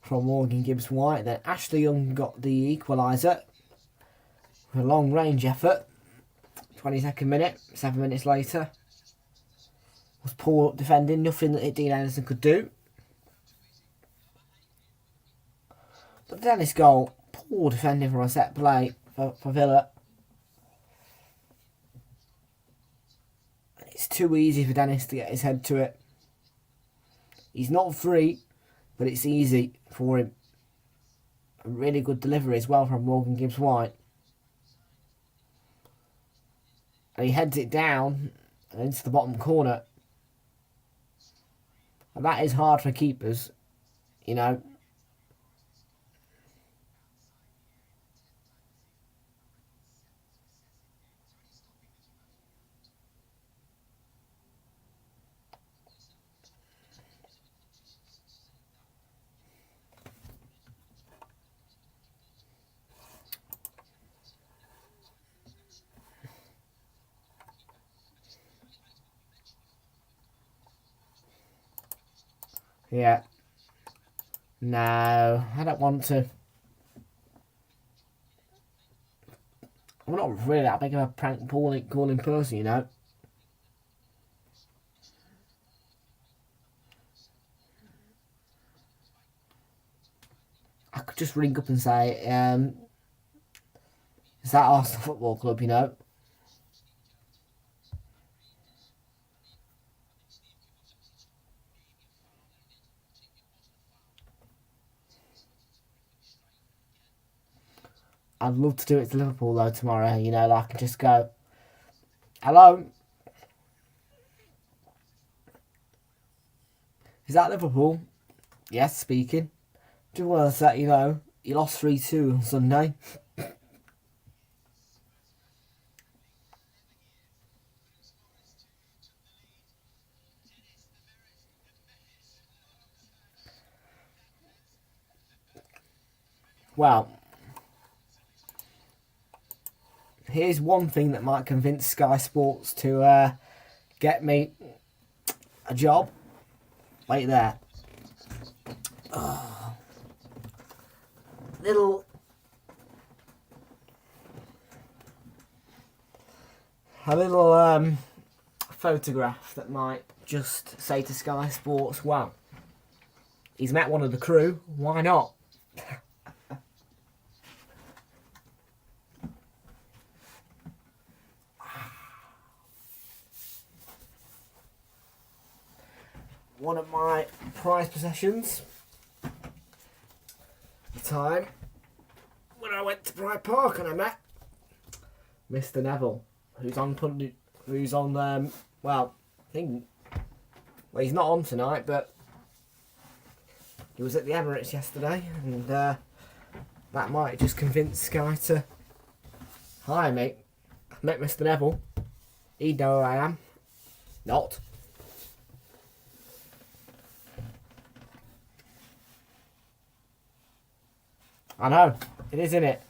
from Morgan Gibbs-White. Then Ashley Young got the equaliser with a long-range effort. 22nd minute, 7 minutes later. Was poor defending, nothing that Dean Anderson could do. But the Dennis goal, poor defending from a set play for Villa. It's too easy for Dennis to get his head to it. He's not free, but it's easy for him. A really good delivery as well from Morgan Gibbs-White. And he heads it down and into the bottom corner. And that is hard for keepers, you know. Yeah. No, I don't want to. I'm not really that big of a prank calling person, you know. I could just ring up and say, is that Arsenal Football Club, you know? I'd love to do it to Liverpool though tomorrow, you know, like I can just go, hello? Is that Liverpool? Yes, speaking. Just want to say, you know, you lost 3-2 on Sunday. Well, here's one thing that might convince Sky Sports to get me a job. Wait there. Oh. A little photograph that might just say to Sky Sports, well, he's met one of the crew, why not? One of my prized possessions at the time when I went to Pride Park and I met Mr. Neville, who's on well, he's not on tonight, but he was at the Emirates yesterday, and that might just convince Sky to hire me. I've met Mr. Neville. He'd know who I am. Not. I know, it is, isn't it?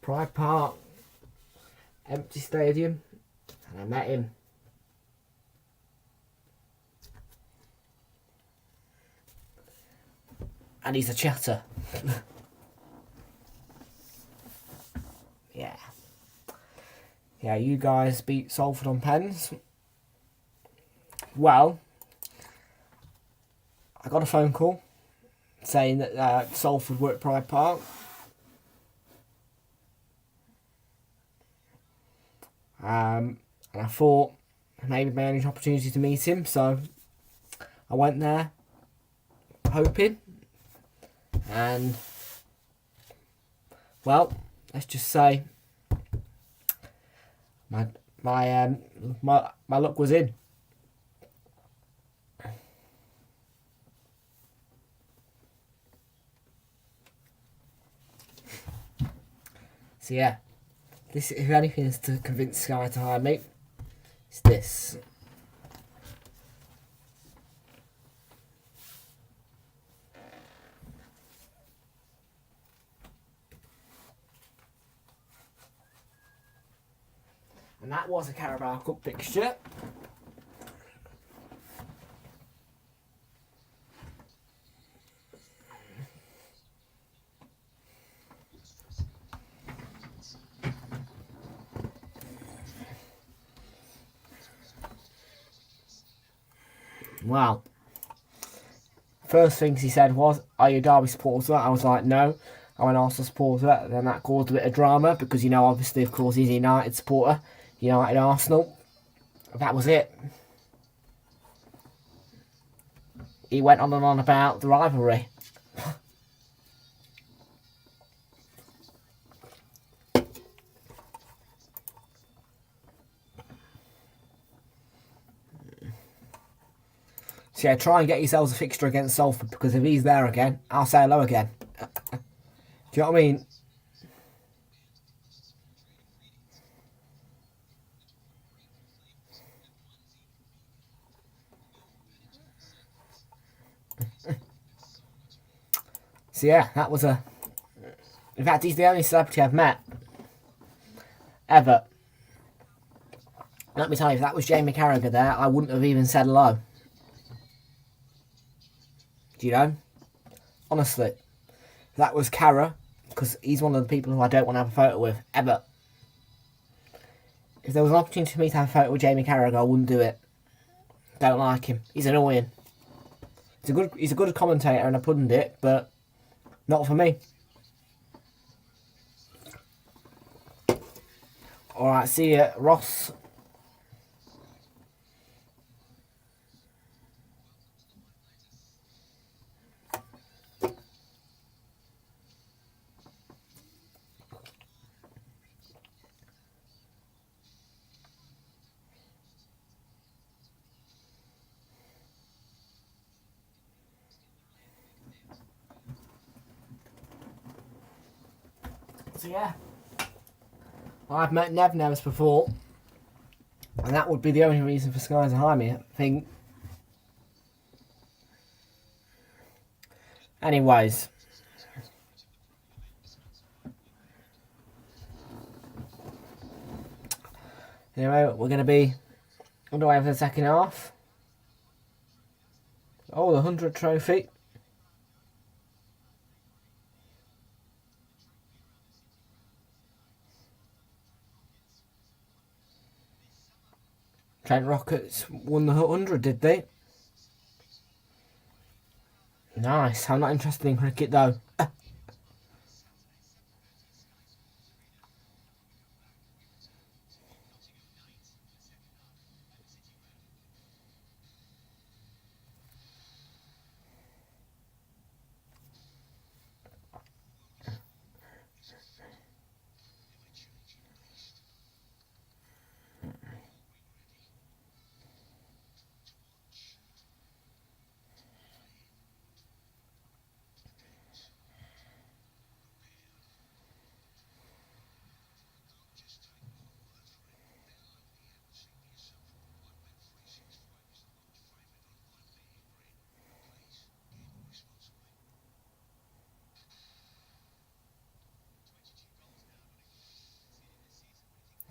Pride Park, empty stadium, and I met him. And he's a chatter. Yeah. Yeah, you guys beat Salford on pens. Well, I got a phone call saying that Salford were at Pride Park. And I thought maybe my only opportunity to meet him, so I went there hoping, and well, let's just say my luck was in. So yeah, this, if anything is to convince Sky to hire me, it's this. And that was a Carabao Cup fixture. Well, first things he said was, "Are you a Derby supporter?" I was like, "No." I'm an Arsenal supporter. Then that caused a bit of drama because, you know, obviously, of course, he's a United supporter. United Arsenal. That was it. He went on and on about the rivalry. So yeah, try and get yourselves a fixture against Salford, because if he's there again, I'll say hello again. Do you know what I mean? So yeah, that was a... In fact, he's the only celebrity I've met. Ever. Let me tell you, if that was Jamie Carragher there, I wouldn't have even said hello. Do you know? Honestly. If that was Carra, because he's one of the people who I don't want to have a photo with, ever. If there was an opportunity for me to have a photo with Jamie Carragher, I wouldn't do it. Don't like him. He's annoying. He's a good commentator and a pundit, but not for me. Alright, see ya, Ross. So yeah, I've met Nev Neves before, and that would be the only reason for Sky to hire me, I think. Anyways, anyway, we're going to be underway for the second half. Oh, the 100 trophy. Trent Rockets won the 100, did they? Nice. I'm not interested in cricket though.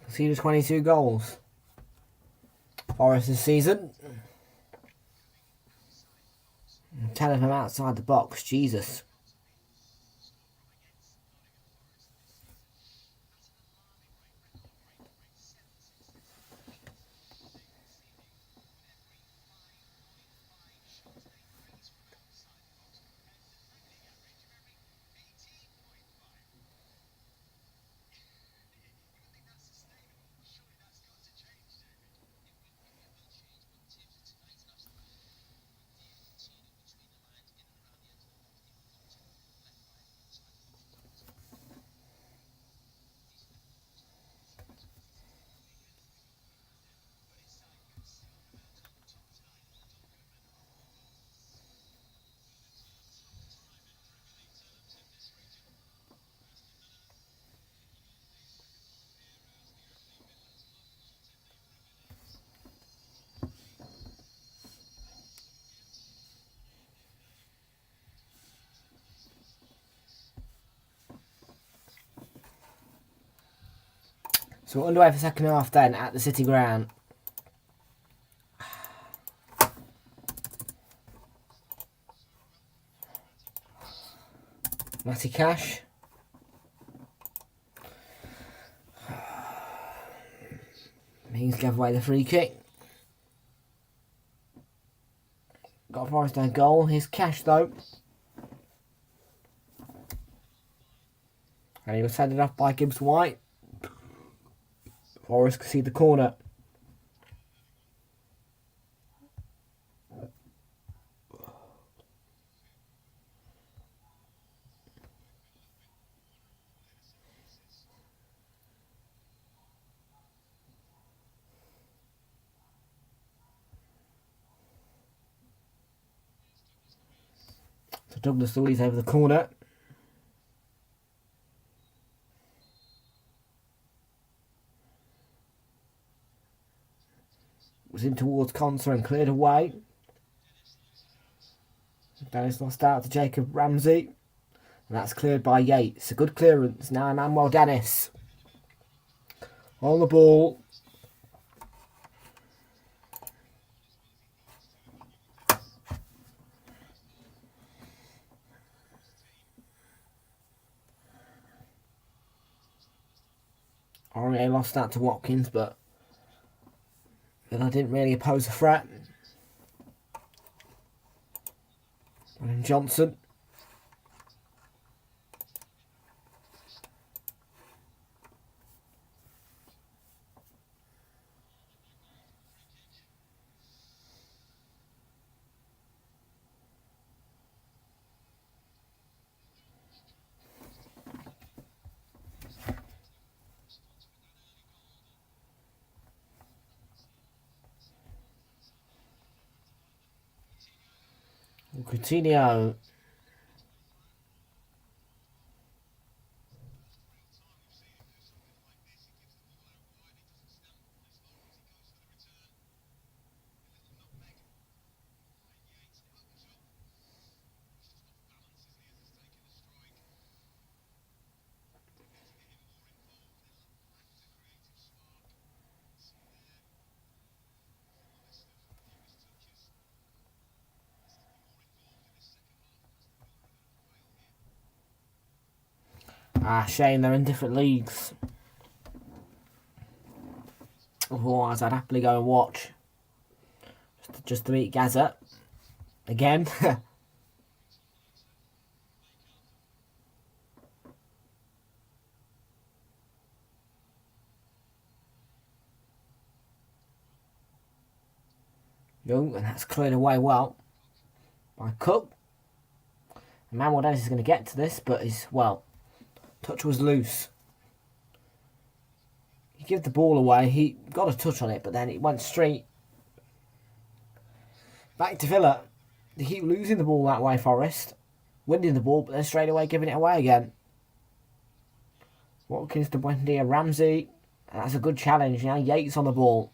Conceded 22 goals. Forest this season. 10 of them outside the box. Jesus. So we're underway for the second half then at the City Ground. Matty Cash. He's gave away the free kick. Got Forest on goal. Here's Cash though. And he was headed off by Gibbs White. Forest could see the corner. So Douglas Dooley's over the corner. Was in towards Conser and cleared away. Dennis lost out to Jacob Ramsey. And that's cleared by Yates. A good clearance. Now Emmanuel Dennis. On the ball. Aurier lost out to Watkins, but Villa didn't really pose a threat. And Johnson. Coutinho. Shame they're in different leagues. Otherwise, I'd happily go and watch. Just to meet Gaza. Again. Young, and that's cleared away well by Cook. And Manuel Dennis is going to get to this, but his, well, touch was loose. He gave the ball away. He got a touch on it, but then it went straight back to Villa. They keep losing the ball that way, Forest. Winning the ball, but then straight away giving it away again. Watkins to Buendia, Ramsey. That's a good challenge. Now Yates on the ball.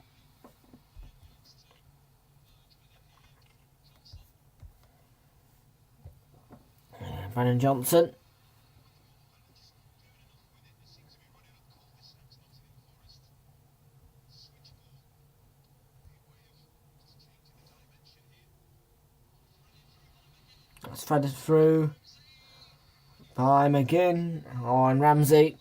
Brennan Johnson. That's threaded through by McGinn on Ramsey.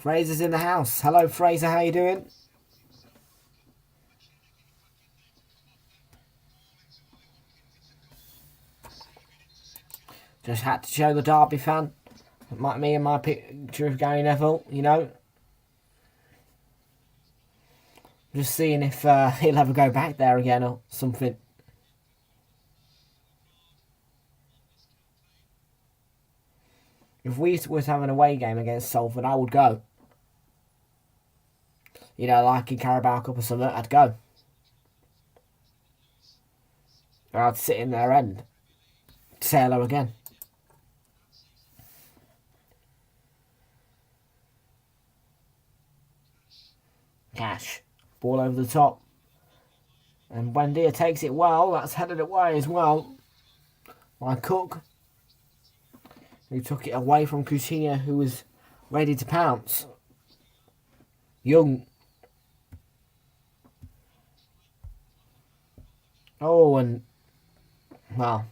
Fraser's in the house. Hello, Fraser. How you doing? Just had to show the Derby fan, like me and my picture of Gary Neville, you know. Just seeing if he'll ever go back there again or something. If we was having an away game against Salford, I would go. You know, like in Carabao Cup or something, I'd go. Or I'd sit in their end. Say hello again. Cash. Ball over the top. And Buendia takes it well. That's headed away as well by Cook, who took it away from Coutinho, who was ready to pounce. Young. Oh, and, well,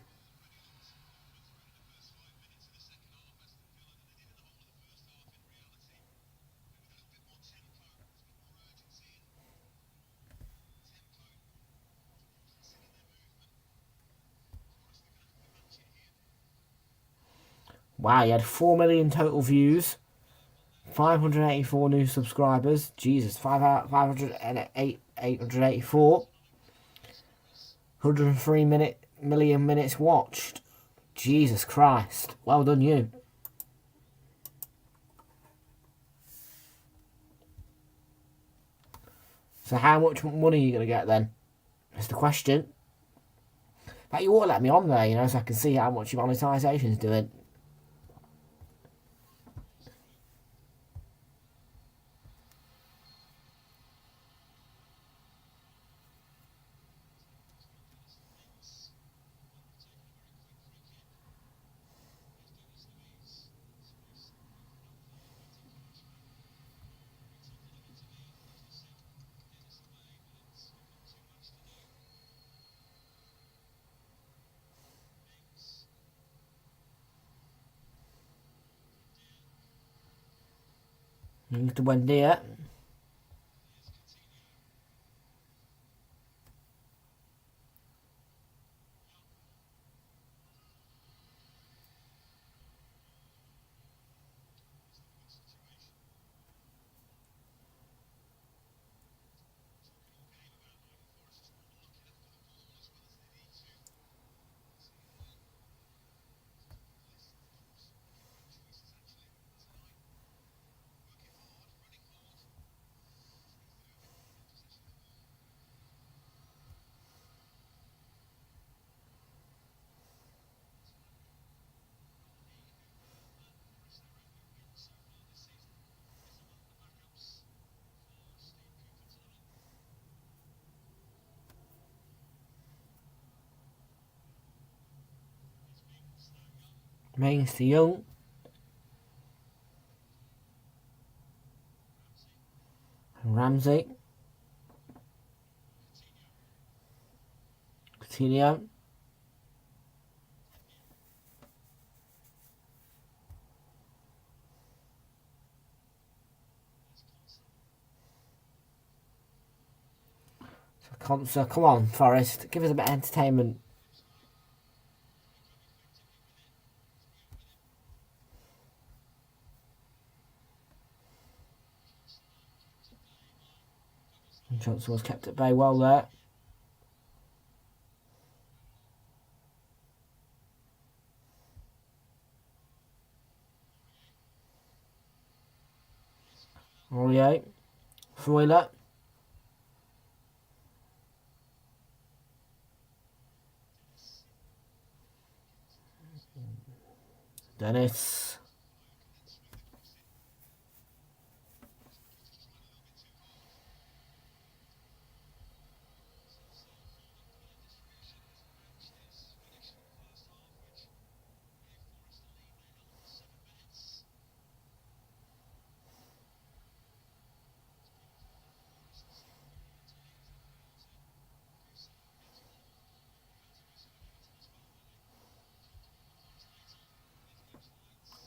wow, he had 4 million total views, 584 new subscribers. Jesus, 508, 884. 103 million minutes watched. Jesus Christ. Well done, you. So how much money are you going to get then? That's the question. But you ought to let me on there, you know, so I can see how much your monetisation's doing. Mr. Buendia. Mains to Young. Ramsey. Coutinho. So come on, Forest. Give us a bit of entertainment. Johnson was kept at bay well there. Aurier. Freuler. Dennis.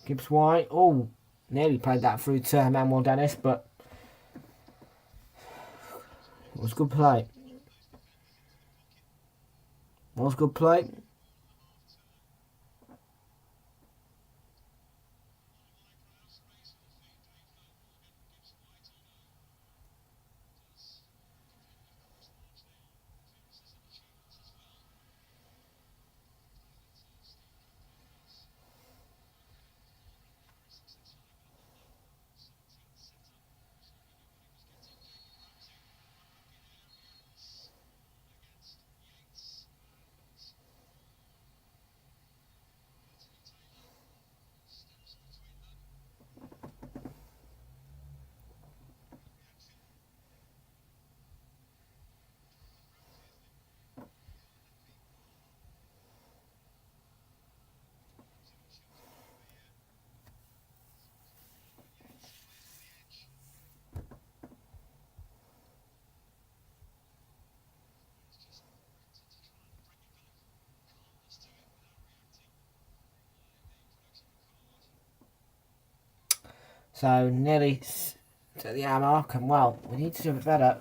Gibbs White. Oh, nearly played that through to Manuel Dennis, but it was good play. It was good play. So nearly to the hour mark, and well, we need to do a bit better.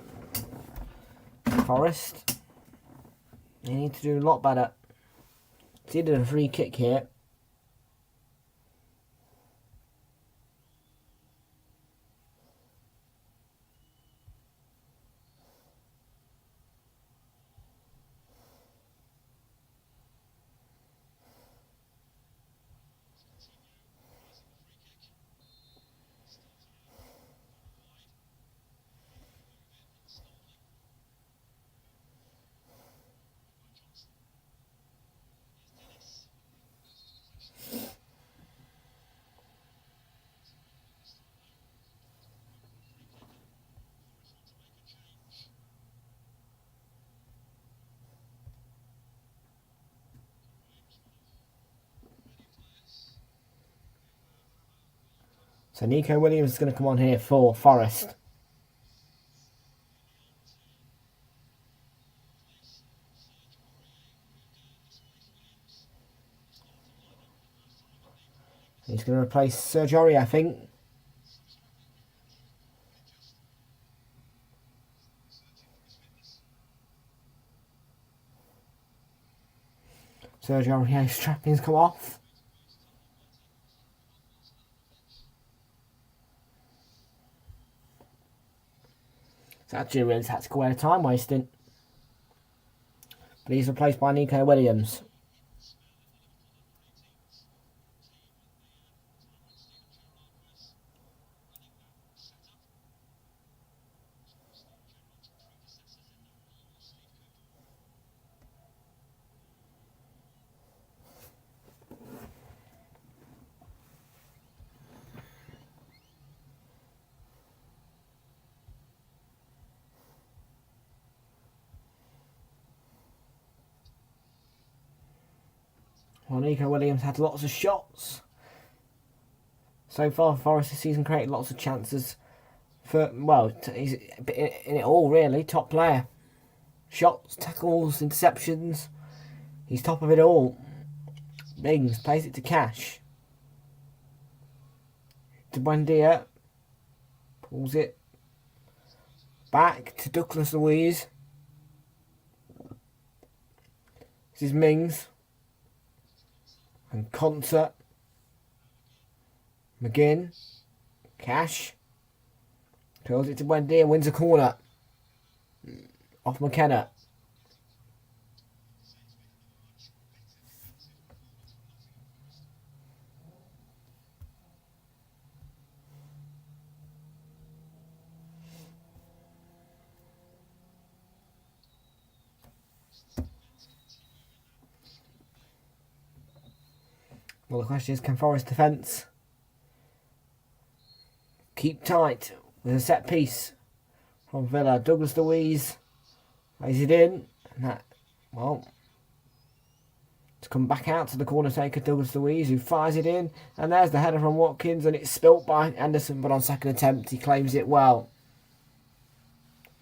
Forest, you need to do a lot better. It's either a free kick here. So Nico Williams is going to come on here for Forest. He's going to replace Serge Aurier, I think. Serge Aurier's trappings come off. It's actually a really tactical way of time wasting. But he's replaced by Nico Williams. Well, Nico Williams had lots of shots. So far, Forest this season created lots of chances. He's in it all really. Top player. Shots, tackles, interceptions. He's top of it all. Mings plays it to Cash. To Buendia. Pulls it back to Douglas Luiz. This is Mings. And Concert. McGinn. Cash. Curls it to Buendia. Wins a corner. Off McKenna. Well, the question is, can Forest defence keep tight with a set piece from Villa? Douglas Luiz lays it in. And that, well, to come back out to the corner taker, Douglas Luiz, who fires it in. And there's the header from Watkins, and it's spilt by Anderson, but on second attempt, he claims it well.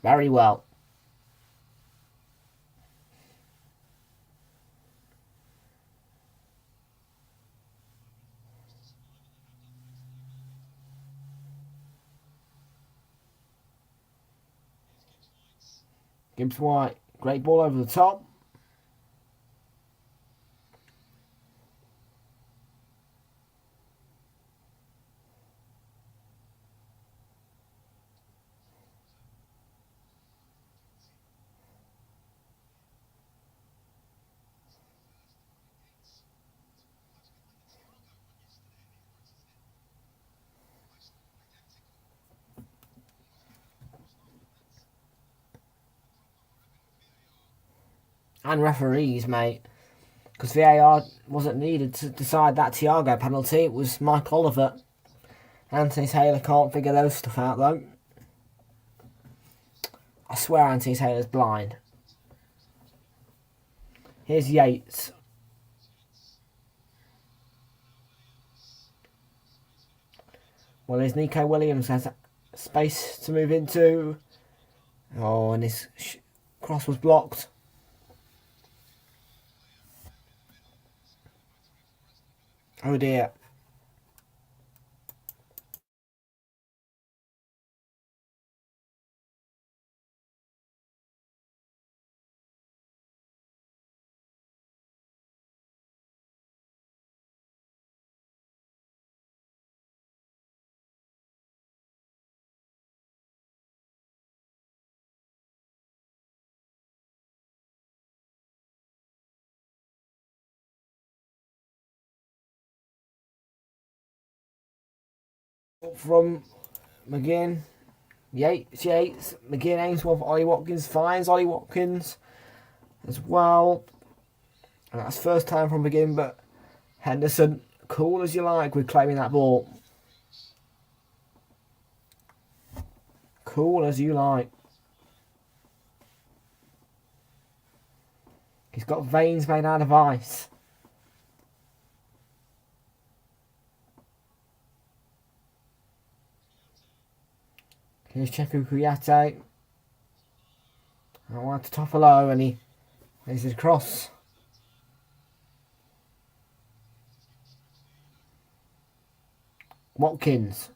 Very well. Gibbs White, great ball over the top. And referees, mate. Because VAR wasn't needed to decide that Thiago penalty. It was Mike Oliver. Anthony Taylor can't figure those stuff out, though. I swear Anthony Taylor's blind. Here's Yates. Well, there's Nico Williams. Has space to move into. Oh, and his cross was blocked. Oh dear. from McGinn. Yates. McGinn, Ainsworth, Ollie Watkins finds Ollie Watkins as well. And that's first time from McGinn, but Henderson, cool as you like with claiming that ball. Cool as you like. He's got veins made out of ice. Here's Cheku Kuyate. I want to top a low and he plays it across. Watkins.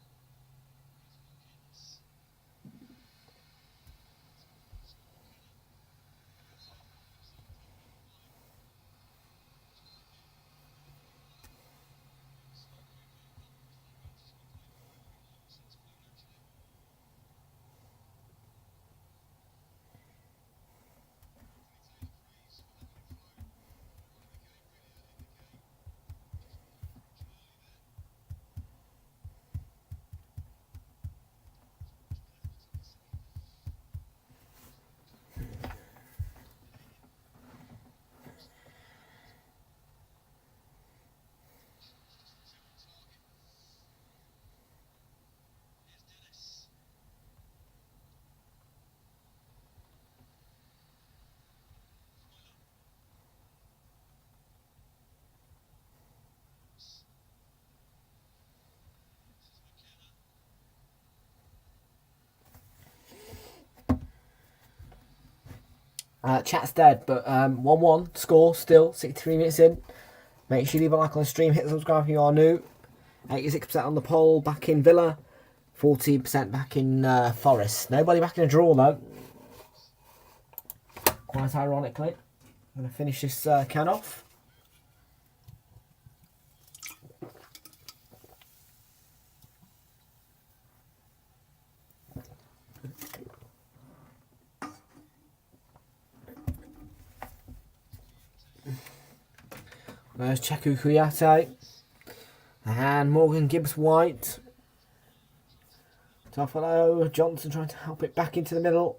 Chat's dead, but 1-1 score still, 63 minutes in. Make sure you leave a like on the stream, hit the subscribe if you are new. 86% on the poll, back in Villa. 14% back in Forest. Nobody back in a draw though. Quite ironically. I'm going to finish this can off. There's Cheku Kuyate and Morgan Gibbs-White. Toffolo, Johnson trying to help it back into the middle.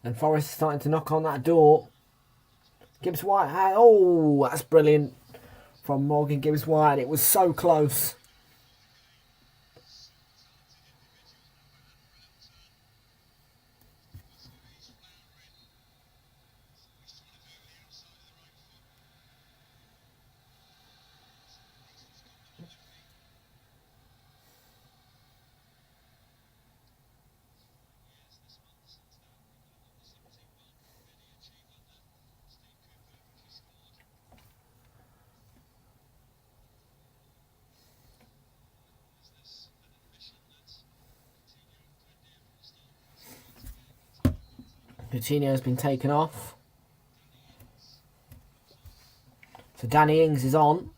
And Forrest is starting to knock on that door. Gibbs-White, oh, that's brilliant from Morgan Gibbs-White. It was so close. Coutinho has been taken off. So Danny Ings is on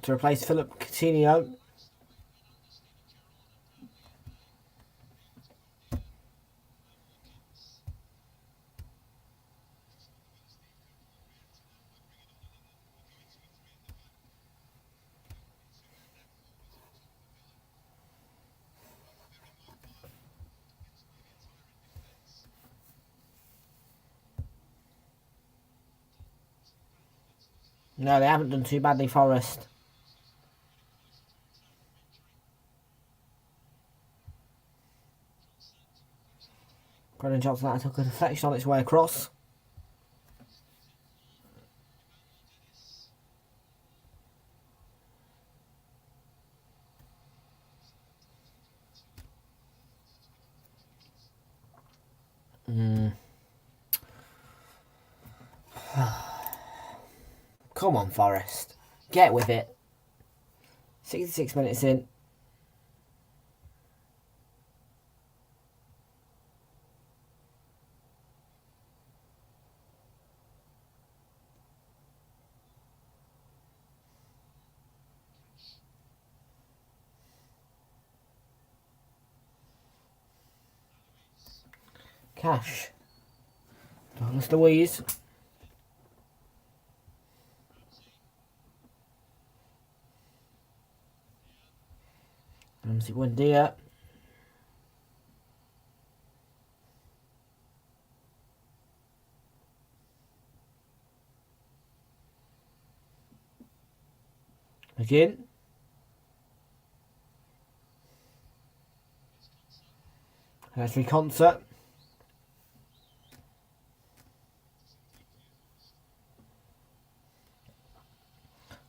to replace Philip Coutinho. No, they haven't done too badly, Forest. Brennan Johnson that took a deflection on its way across. Come on, Forest. Get with it. 66 minutes in. Cash. Douglas Louise. Classic Buendia. Again. Nursery Concert.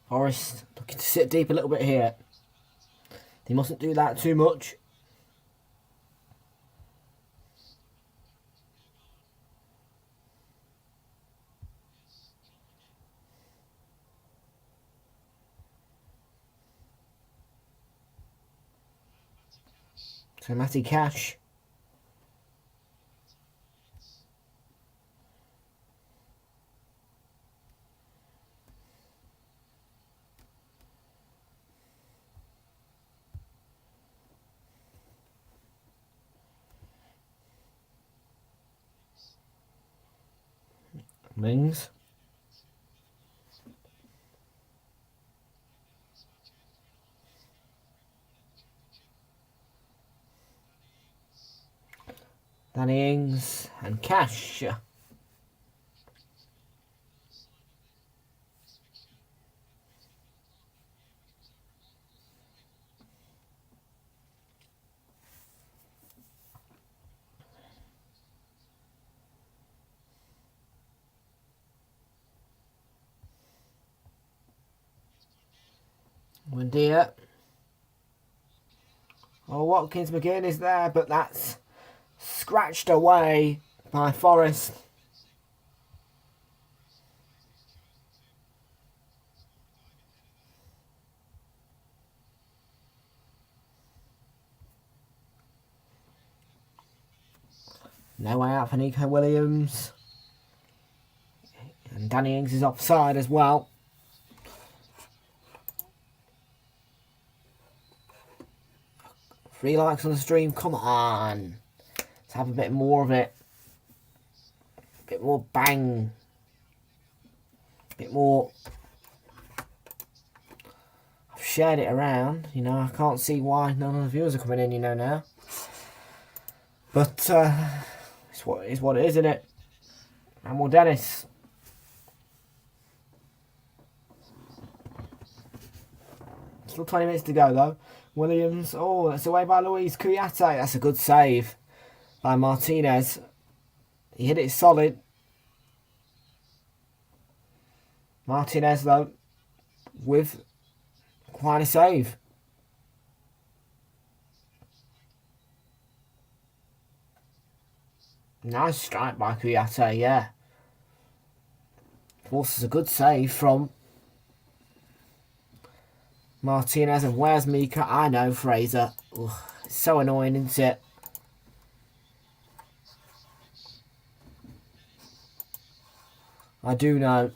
Forest looking to sit deep a little bit here. They mustn't do that too much. So Matty Cash. Mings. Danny Ings and Cash. Buendia. Oh, Watkins McGinn is there, but that's scratched away by Forest. No way out for Nico Williams. And Danny Ings is offside as well. Three likes on the stream, come on. Let's have a bit more of it. A bit more bang. A bit more. I've shared it around, you know, I can't see why none of the viewers are coming in, you know, now. But, it's what it is, isn't it? And more Dennis. Still 20 minutes to go, though. Williams, oh, that's away by Luis Kuyate. That's a good save by Martinez. He hit it solid. Martinez, though, with quite a save. Nice strike by Kuyate, yeah. Forces a good save from Martinez. And where's Mika? I know, Fraser. Ugh, it's so annoying, isn't it? I do know.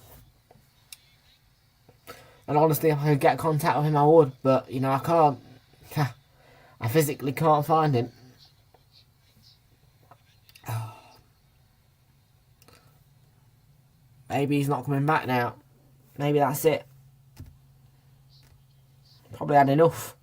And honestly, if I could get contact with him, I would. But, you know, I can't. I physically can't find him. Maybe he's not coming back now. Maybe that's it. Probably had enough.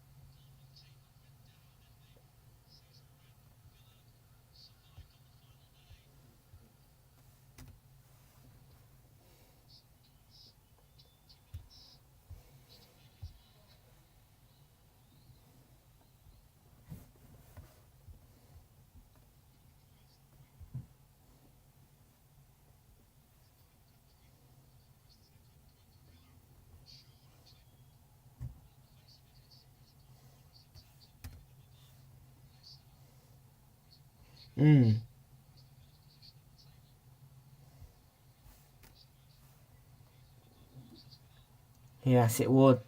Yes, it would.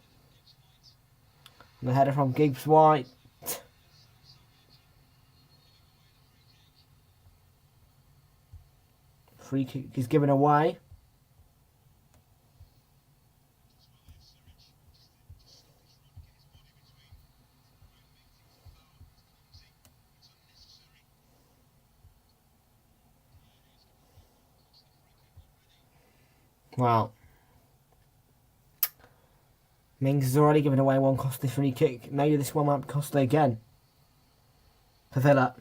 The header from Gibbs White. Free kick is given away. Wow. Mings has already given away one costly free kick. Maybe this one might be costly again. for Villa.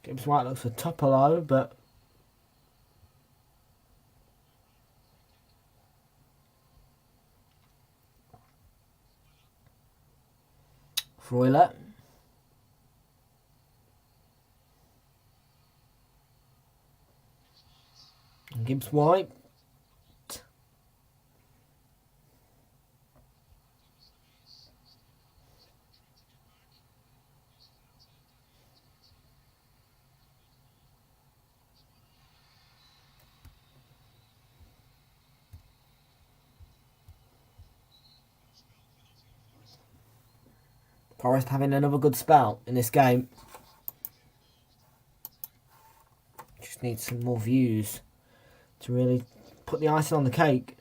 Gibbs White looks for Topolo, but Freuler. And Gibbs White. Forest having another good spell in this game. Just need some more views to really put the icing on the cake.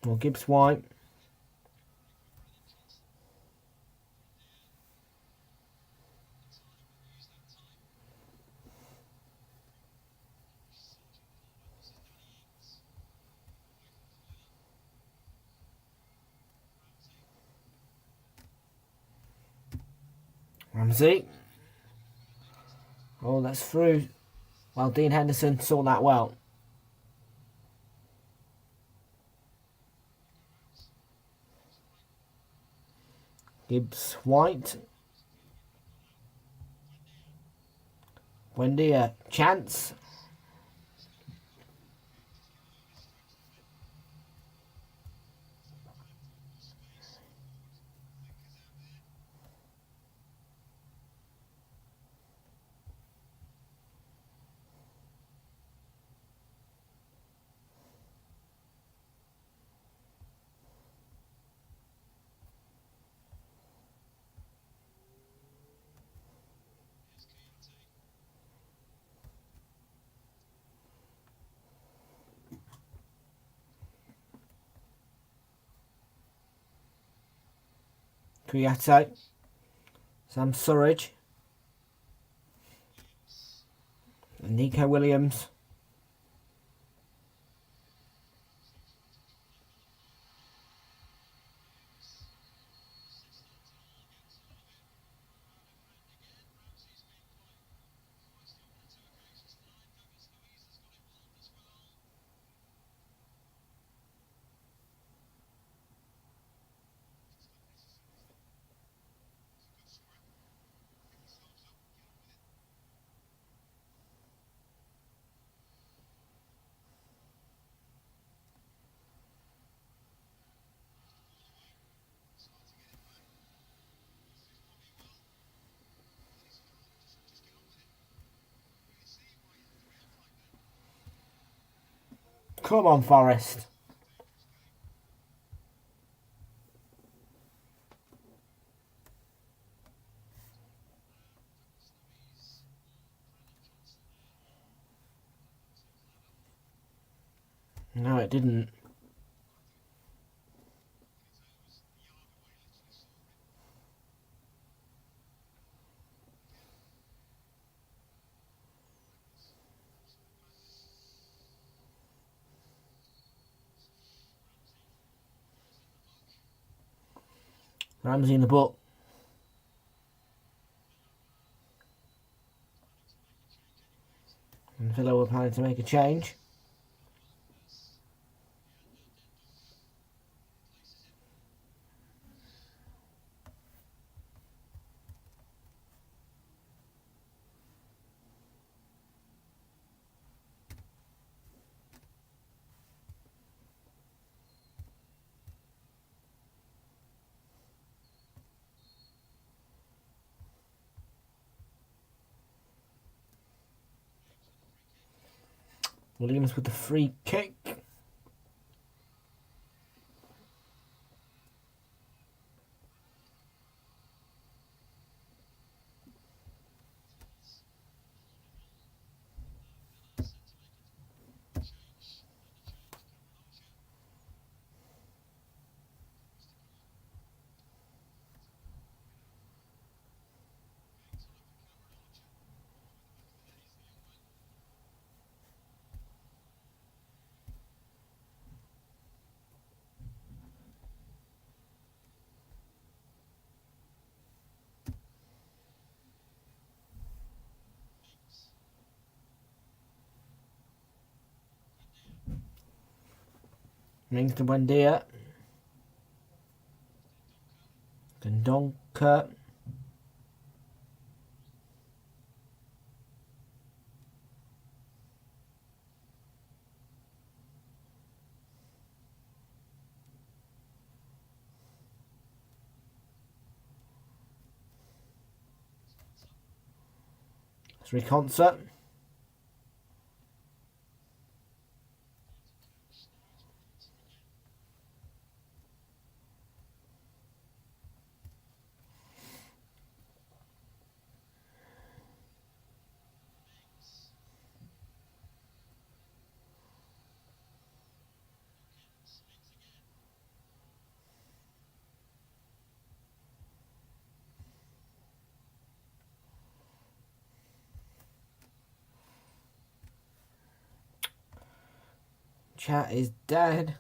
Well, Gibbs White. Ramsey. Oh, that's through. Well, Dean Henderson saw that well. Gibbs White. Wendy, a chance. Kouyaté. Sam Surridge. And Nico Williams. Come on, Forest. No, it didn't. Ramsey in the book. And Villa were planning to make a change. Williams with the free kick. Rings to Buendia. Dendoncker. Concert. Chat is dead.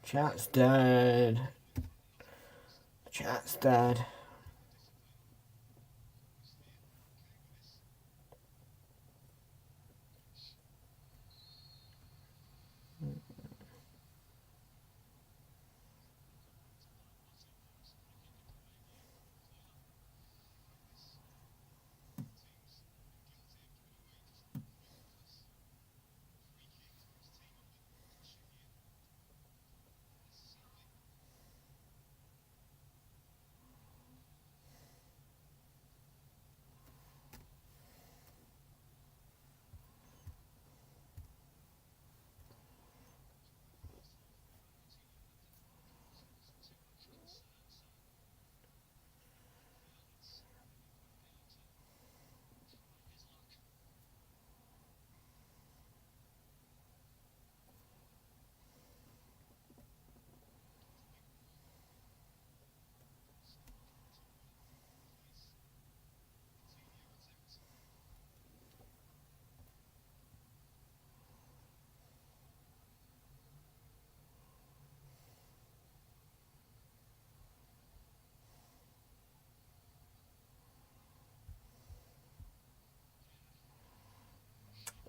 Chat's dead. Chat's dead.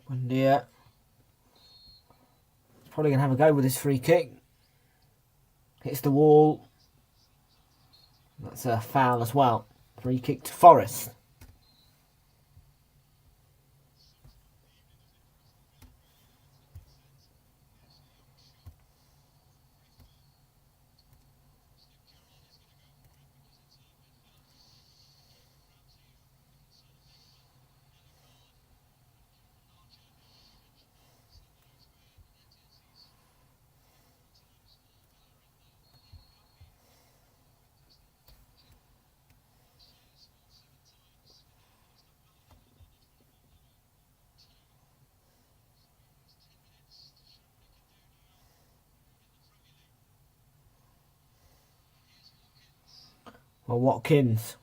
Buendia. Probably going to have a go with this free kick. Hits the wall. That's a foul as well. Free kick to Forest. Well, Watkins.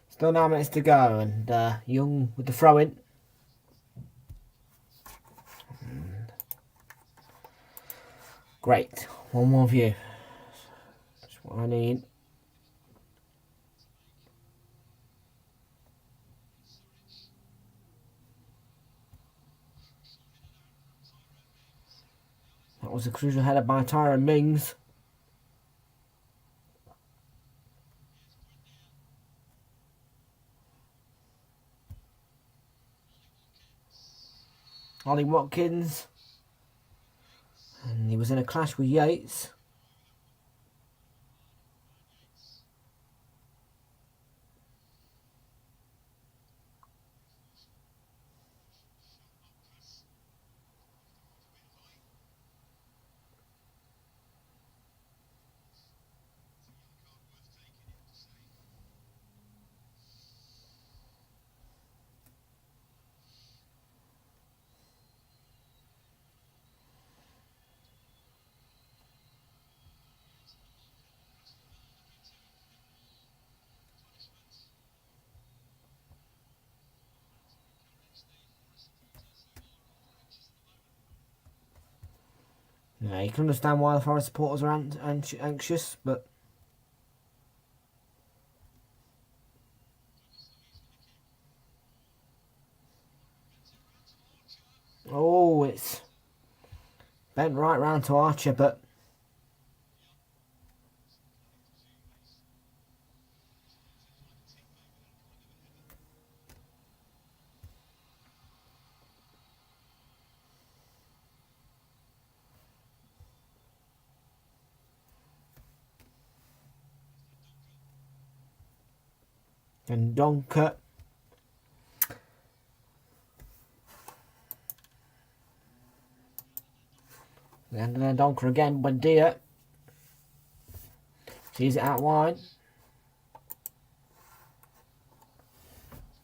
Still 9 minutes to go, and Young with the throw in. Great. One more view. That's what I need. That was a crucial header by Tyrone Mings. Ollie Watkins. And he was in a clash with Yates. Yeah, you can understand why the Forest supporters are anxious, but oh, it's bent right round to Archer, but and Donker. And then Donker again, Buendia. Sees it out wide.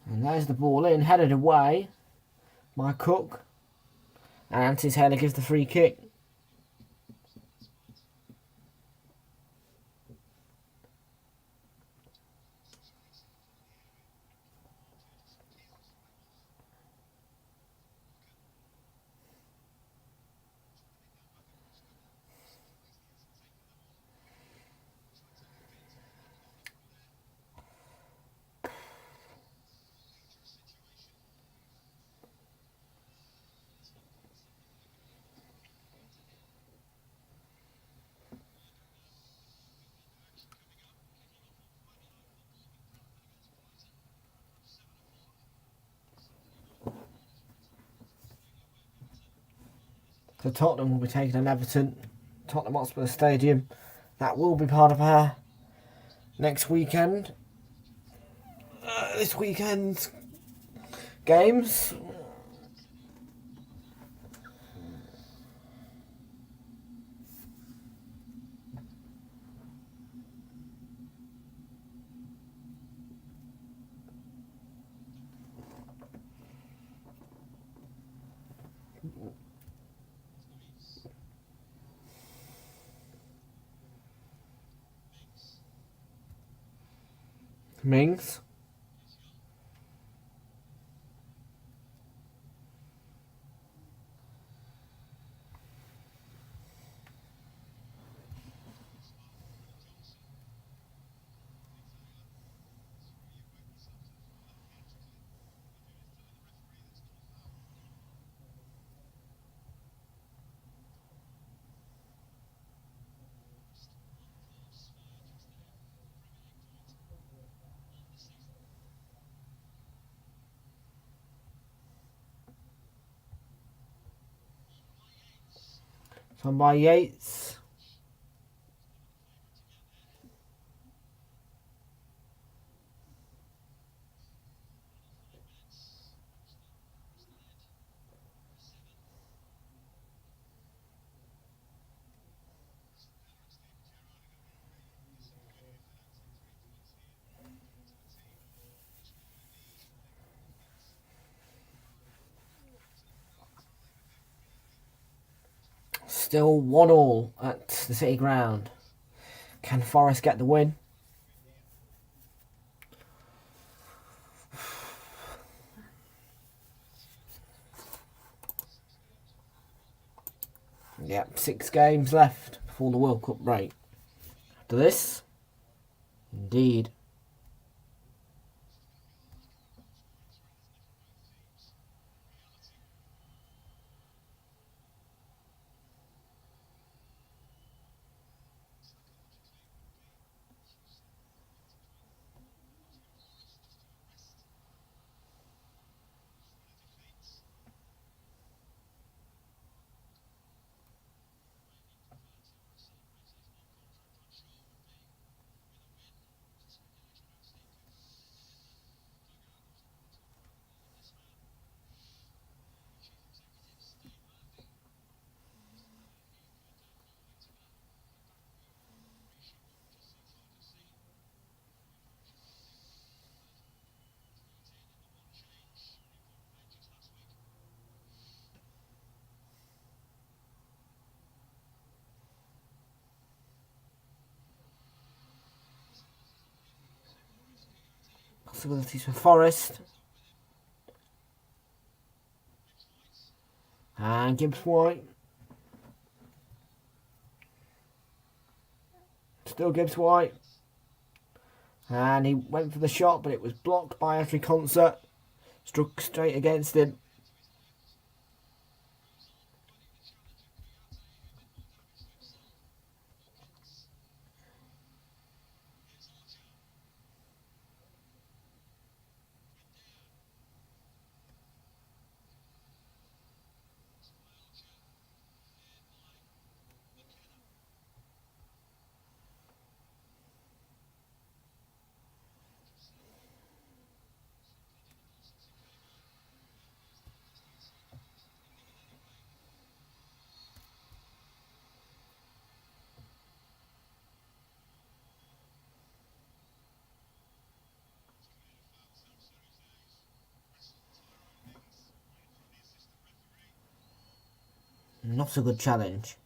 And there's the ball in, headed away by Cook. And Anthony Taylor gives the free kick. So Tottenham will be taking on Everton, Tottenham Hotspur Stadium. That will be part of our next weekend. This weekend's games. Mings. Done by Yates. Still 1-1 at the City Ground. Can Forest get the win? Yep, 6 games left before the World Cup break. After this, indeed. Possibilities for Forest. And Gibbs White. Still Gibbs White. And he went for the shot, but it was blocked by Ashley Concert. Struck straight against him. Not a good challenge.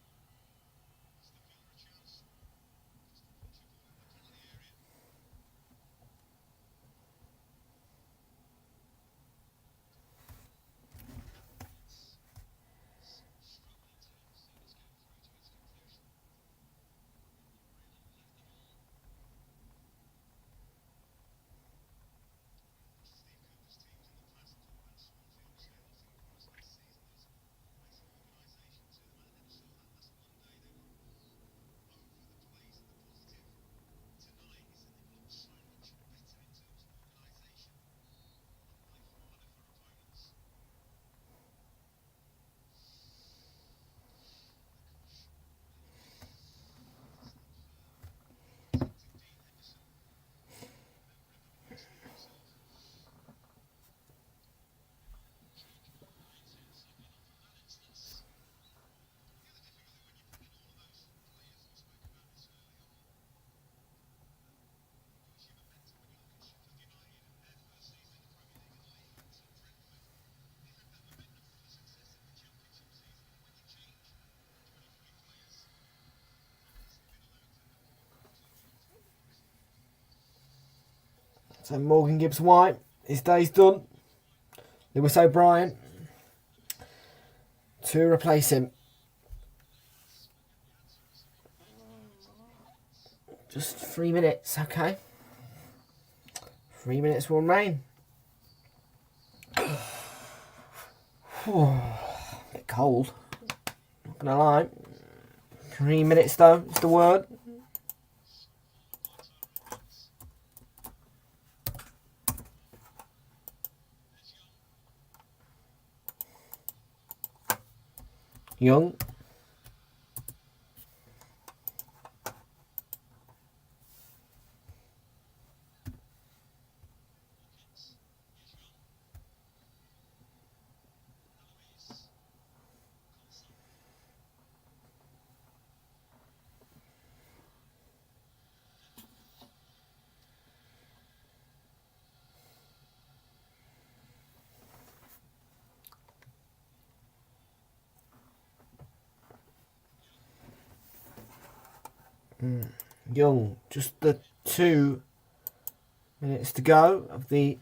So Morgan Gibbs White, his day's done. Lewis O'Brien to replace him. Just 3 minutes, okay. 3 minutes will remain. A bit cold, not gonna lie. 3 minutes though, is the word. Young. Young, just the 2 minutes to go of the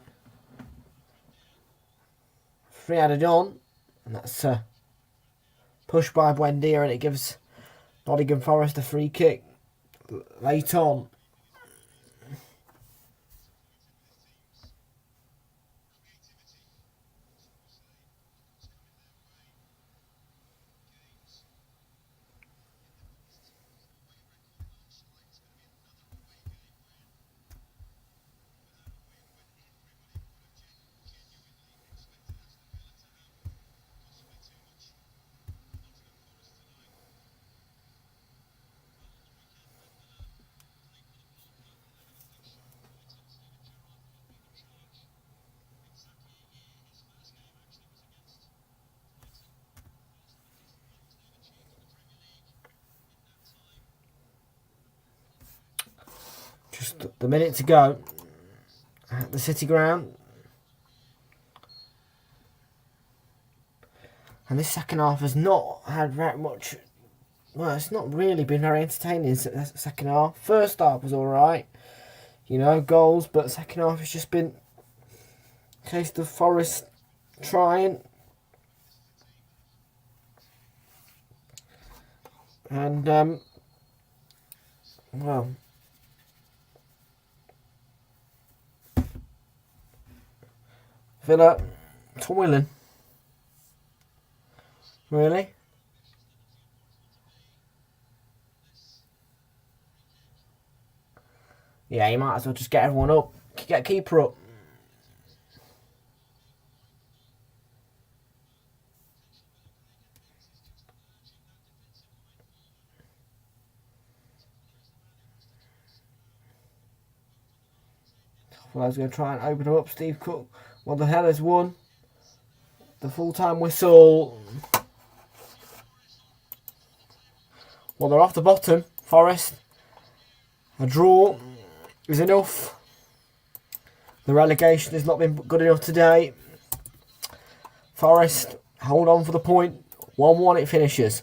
3 added on, and that's a push by Buendia, and it gives Nottingham Forest a free kick late on. Just the minute to go at the City Ground. And this second half has not had very much. Well, it's not really been very entertaining. Second half. First half was alright. you know, goals, but second half has just been a case of Forest trying. And, well, Villa toiling. Really? Yeah, you might as well just get everyone up. Get keeper up. Well, I was going to try and open them up. Steve Cook. Well, the hell has won. The full-time whistle. Well, they're off the bottom. Forest. A draw is enough. The relegation has not been good enough today. Forest hold on for the point. 1-1 it finishes.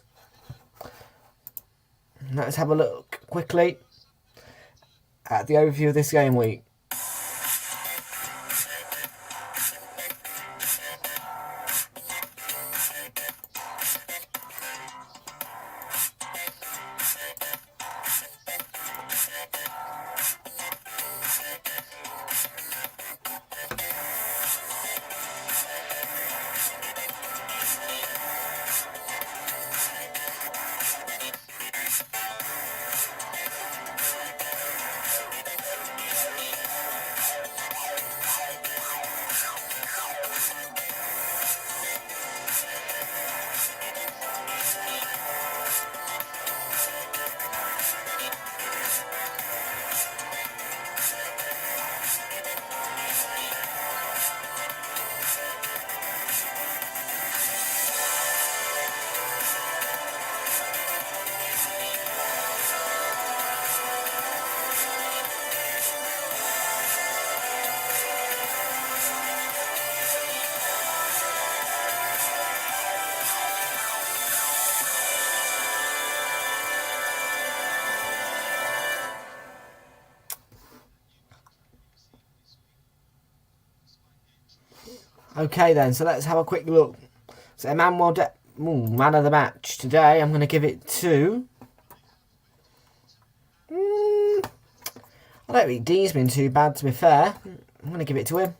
Let's have a look quickly at the overview of this game week. Okay then, so let's have a quick look. So man of the match today, I'm going to give it to... I don't think D's been too bad, to be fair. I'm going to give it to him.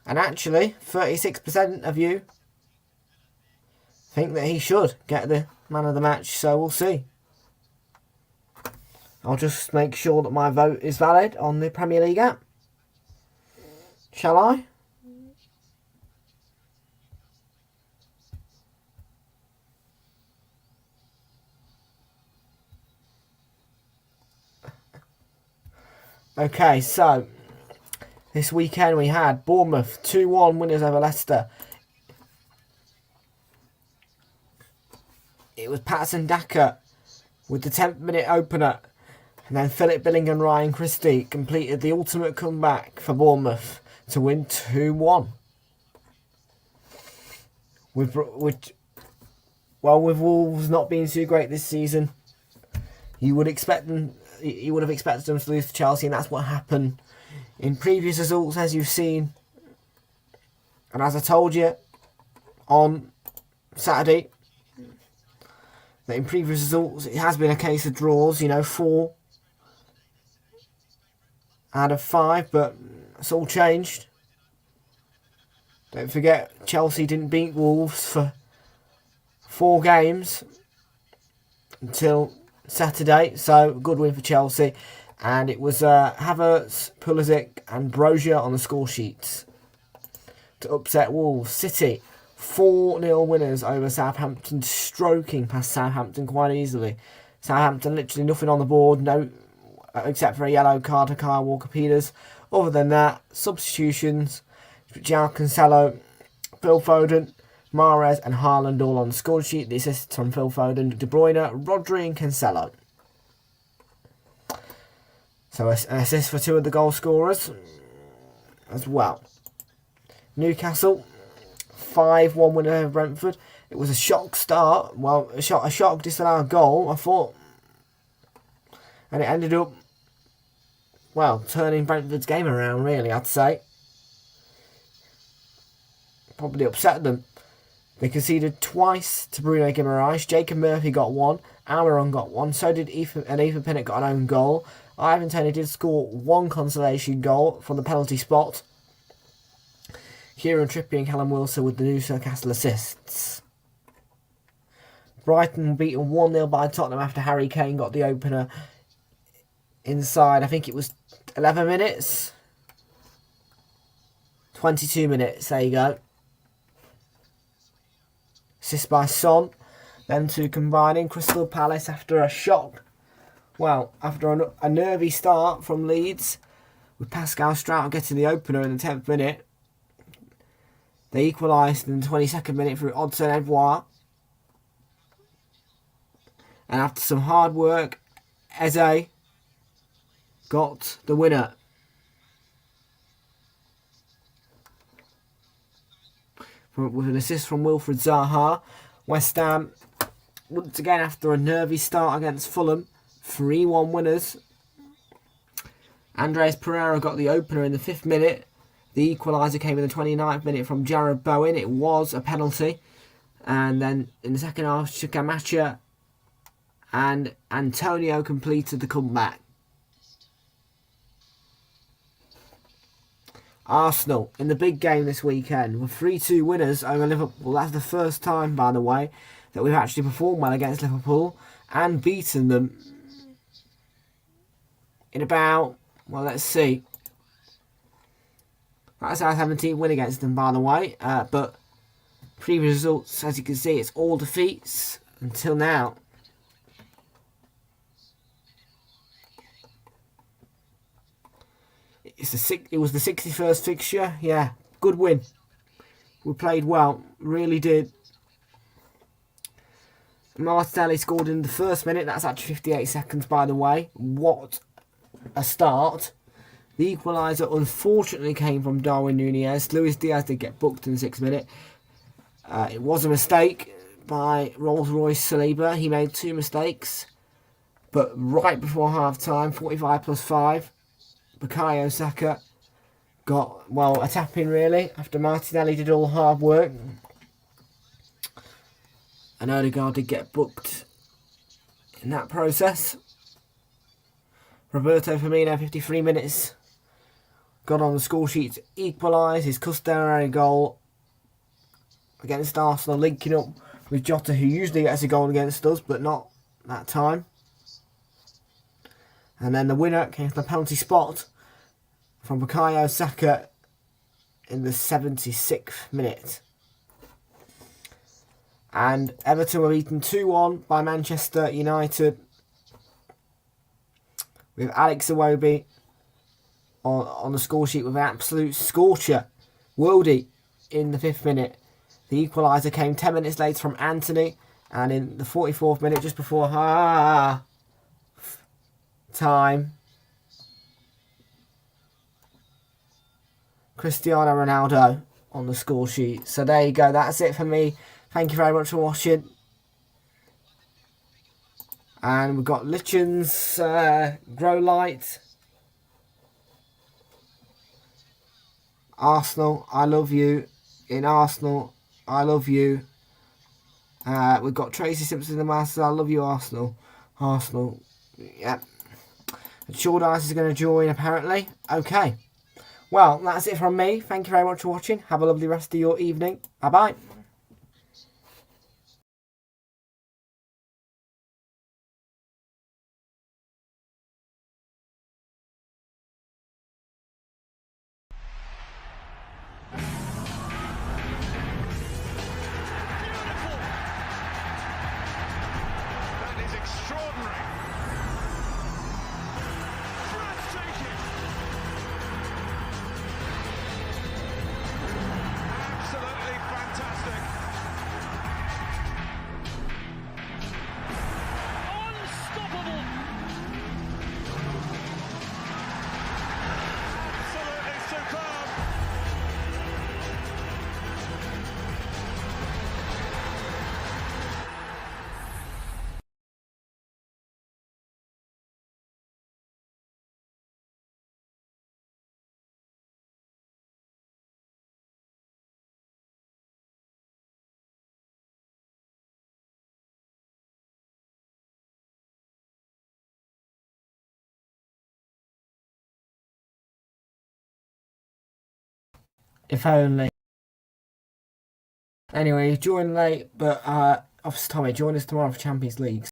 And actually, 36% of you think that he should get the man of the match, so we'll see. I'll just make sure that my vote is valid on the Premier League app. Shall I? Okay, so this weekend we had Bournemouth 2-1 winners over Leicester. It was Patterson Daka with the 10th minute opener, and then Philip Billing and Ryan Christie completed the ultimate comeback for Bournemouth to win 2-1. With Wolves not being too great this season, you would have expected them to lose to Chelsea, and that's what happened in previous results, as you've seen. And as I told you on Saturday, that in previous results it has been a case of draws, 4 out of 5, but it's all changed. Don't forget, Chelsea didn't beat Wolves for 4 games until Saturday, so good win for Chelsea. And it was Havertz, Pulisic and Brozier on the score sheets to upset Wolves. City 4-0 winners over Southampton, stroking past Southampton quite easily. Southampton literally nothing on the board, no, except for a yellow card to Kyle Walker-Peters. Other than that, substitutions: João Cancelo, Phil Foden, Mahrez and Haaland all on the score sheet. The assists from Phil Foden, De Bruyne, Rodri and Cancelo. So an assist for 2 of the goal scorers as well. Newcastle 5-1 winner over Brentford. It was a shock start. Well, a shock disallowed goal, I thought. And it ended up well, turning Brentford's game around, really, I'd say. Probably upset them. They conceded twice to Bruno Guimaraes. Jacob Murphy got one. Almiron got one. So did Ethan Pinnock got an own goal. Ivan Toney did score one consolation goal from the penalty spot. Kieran Trippier and Callum Wilson with the Newcastle assists. Brighton beaten 1-0 by Tottenham after Harry Kane got the opener inside, I think it was 11 minutes. 22 minutes, there you go. Assist by Son. Them two combining. Crystal Palace after a shock. Well, after a nervy start from Leeds, with Pascal Stroud getting the opener in the 10th minute, they equalised in the 22nd minute through Odsonne Edouard. And after some hard work, Eze got the winner. With an assist from Wilfred Zaha. West Ham, once again after a nervy start against Fulham, 3-1 winners. Andreas Pereira got the opener in the 5th minute. The equaliser came in the 29th minute from Jared Bowen. It was a penalty. And then in the second half, Chukwuemeka and Antonio completed the comeback. Arsenal in the big game this weekend were 3-2 winners over Liverpool. That's the first time, by the way, that we've actually performed well against Liverpool and beaten them in about, well, let's see. That's our 17th win against them, by the way. But previous results, as you can see, it's all defeats until now. It was the 61st fixture. Yeah, good win. We played well, really did. Martinelli scored in the 1st minute. That's actually 58 seconds, by the way. What a start. The equaliser unfortunately came from Darwin Núñez. Luis Diaz did get booked in the 6th minute. It was a mistake by Rolls-Royce Saliba. He made 2 mistakes. But right before half-time, 45 plus 5, Bukayo Saka got, well, a tap-in really, after Martinelli did all the hard work. And Odegaard did get booked in that process. Roberto Firmino, 53 minutes, got on the score sheet to equalise his customary goal against Arsenal, linking up with Jota, who usually gets a goal against us, but not that time. And then the winner came from the penalty spot from Bukayo Saka in the 76th minute. And Everton were beaten 2-1 by Manchester United, with Alex Iwobi on the score sheet with an absolute scorcher. Worldy in the 5th minute. The equaliser came 10 minutes later from Anthony, and in the 44th minute, just before time, Cristiano Ronaldo on the score sheet. So there you go, that's it for me. Thank you very much for watching. And we've got Lichen's Grow Light. Arsenal, I love you. In Arsenal, I love you. We've got Tracy Simpson in the Masters. I love you, Arsenal. Arsenal, yep. Short Ice is going to join, apparently. Okay. Well, that's it from me. Thank you very much for watching. Have a lovely rest of your evening. Bye-bye.
Absolutely fantastic.
If only. Anyway, join late, but obviously Tommy, join us tomorrow for Champions League.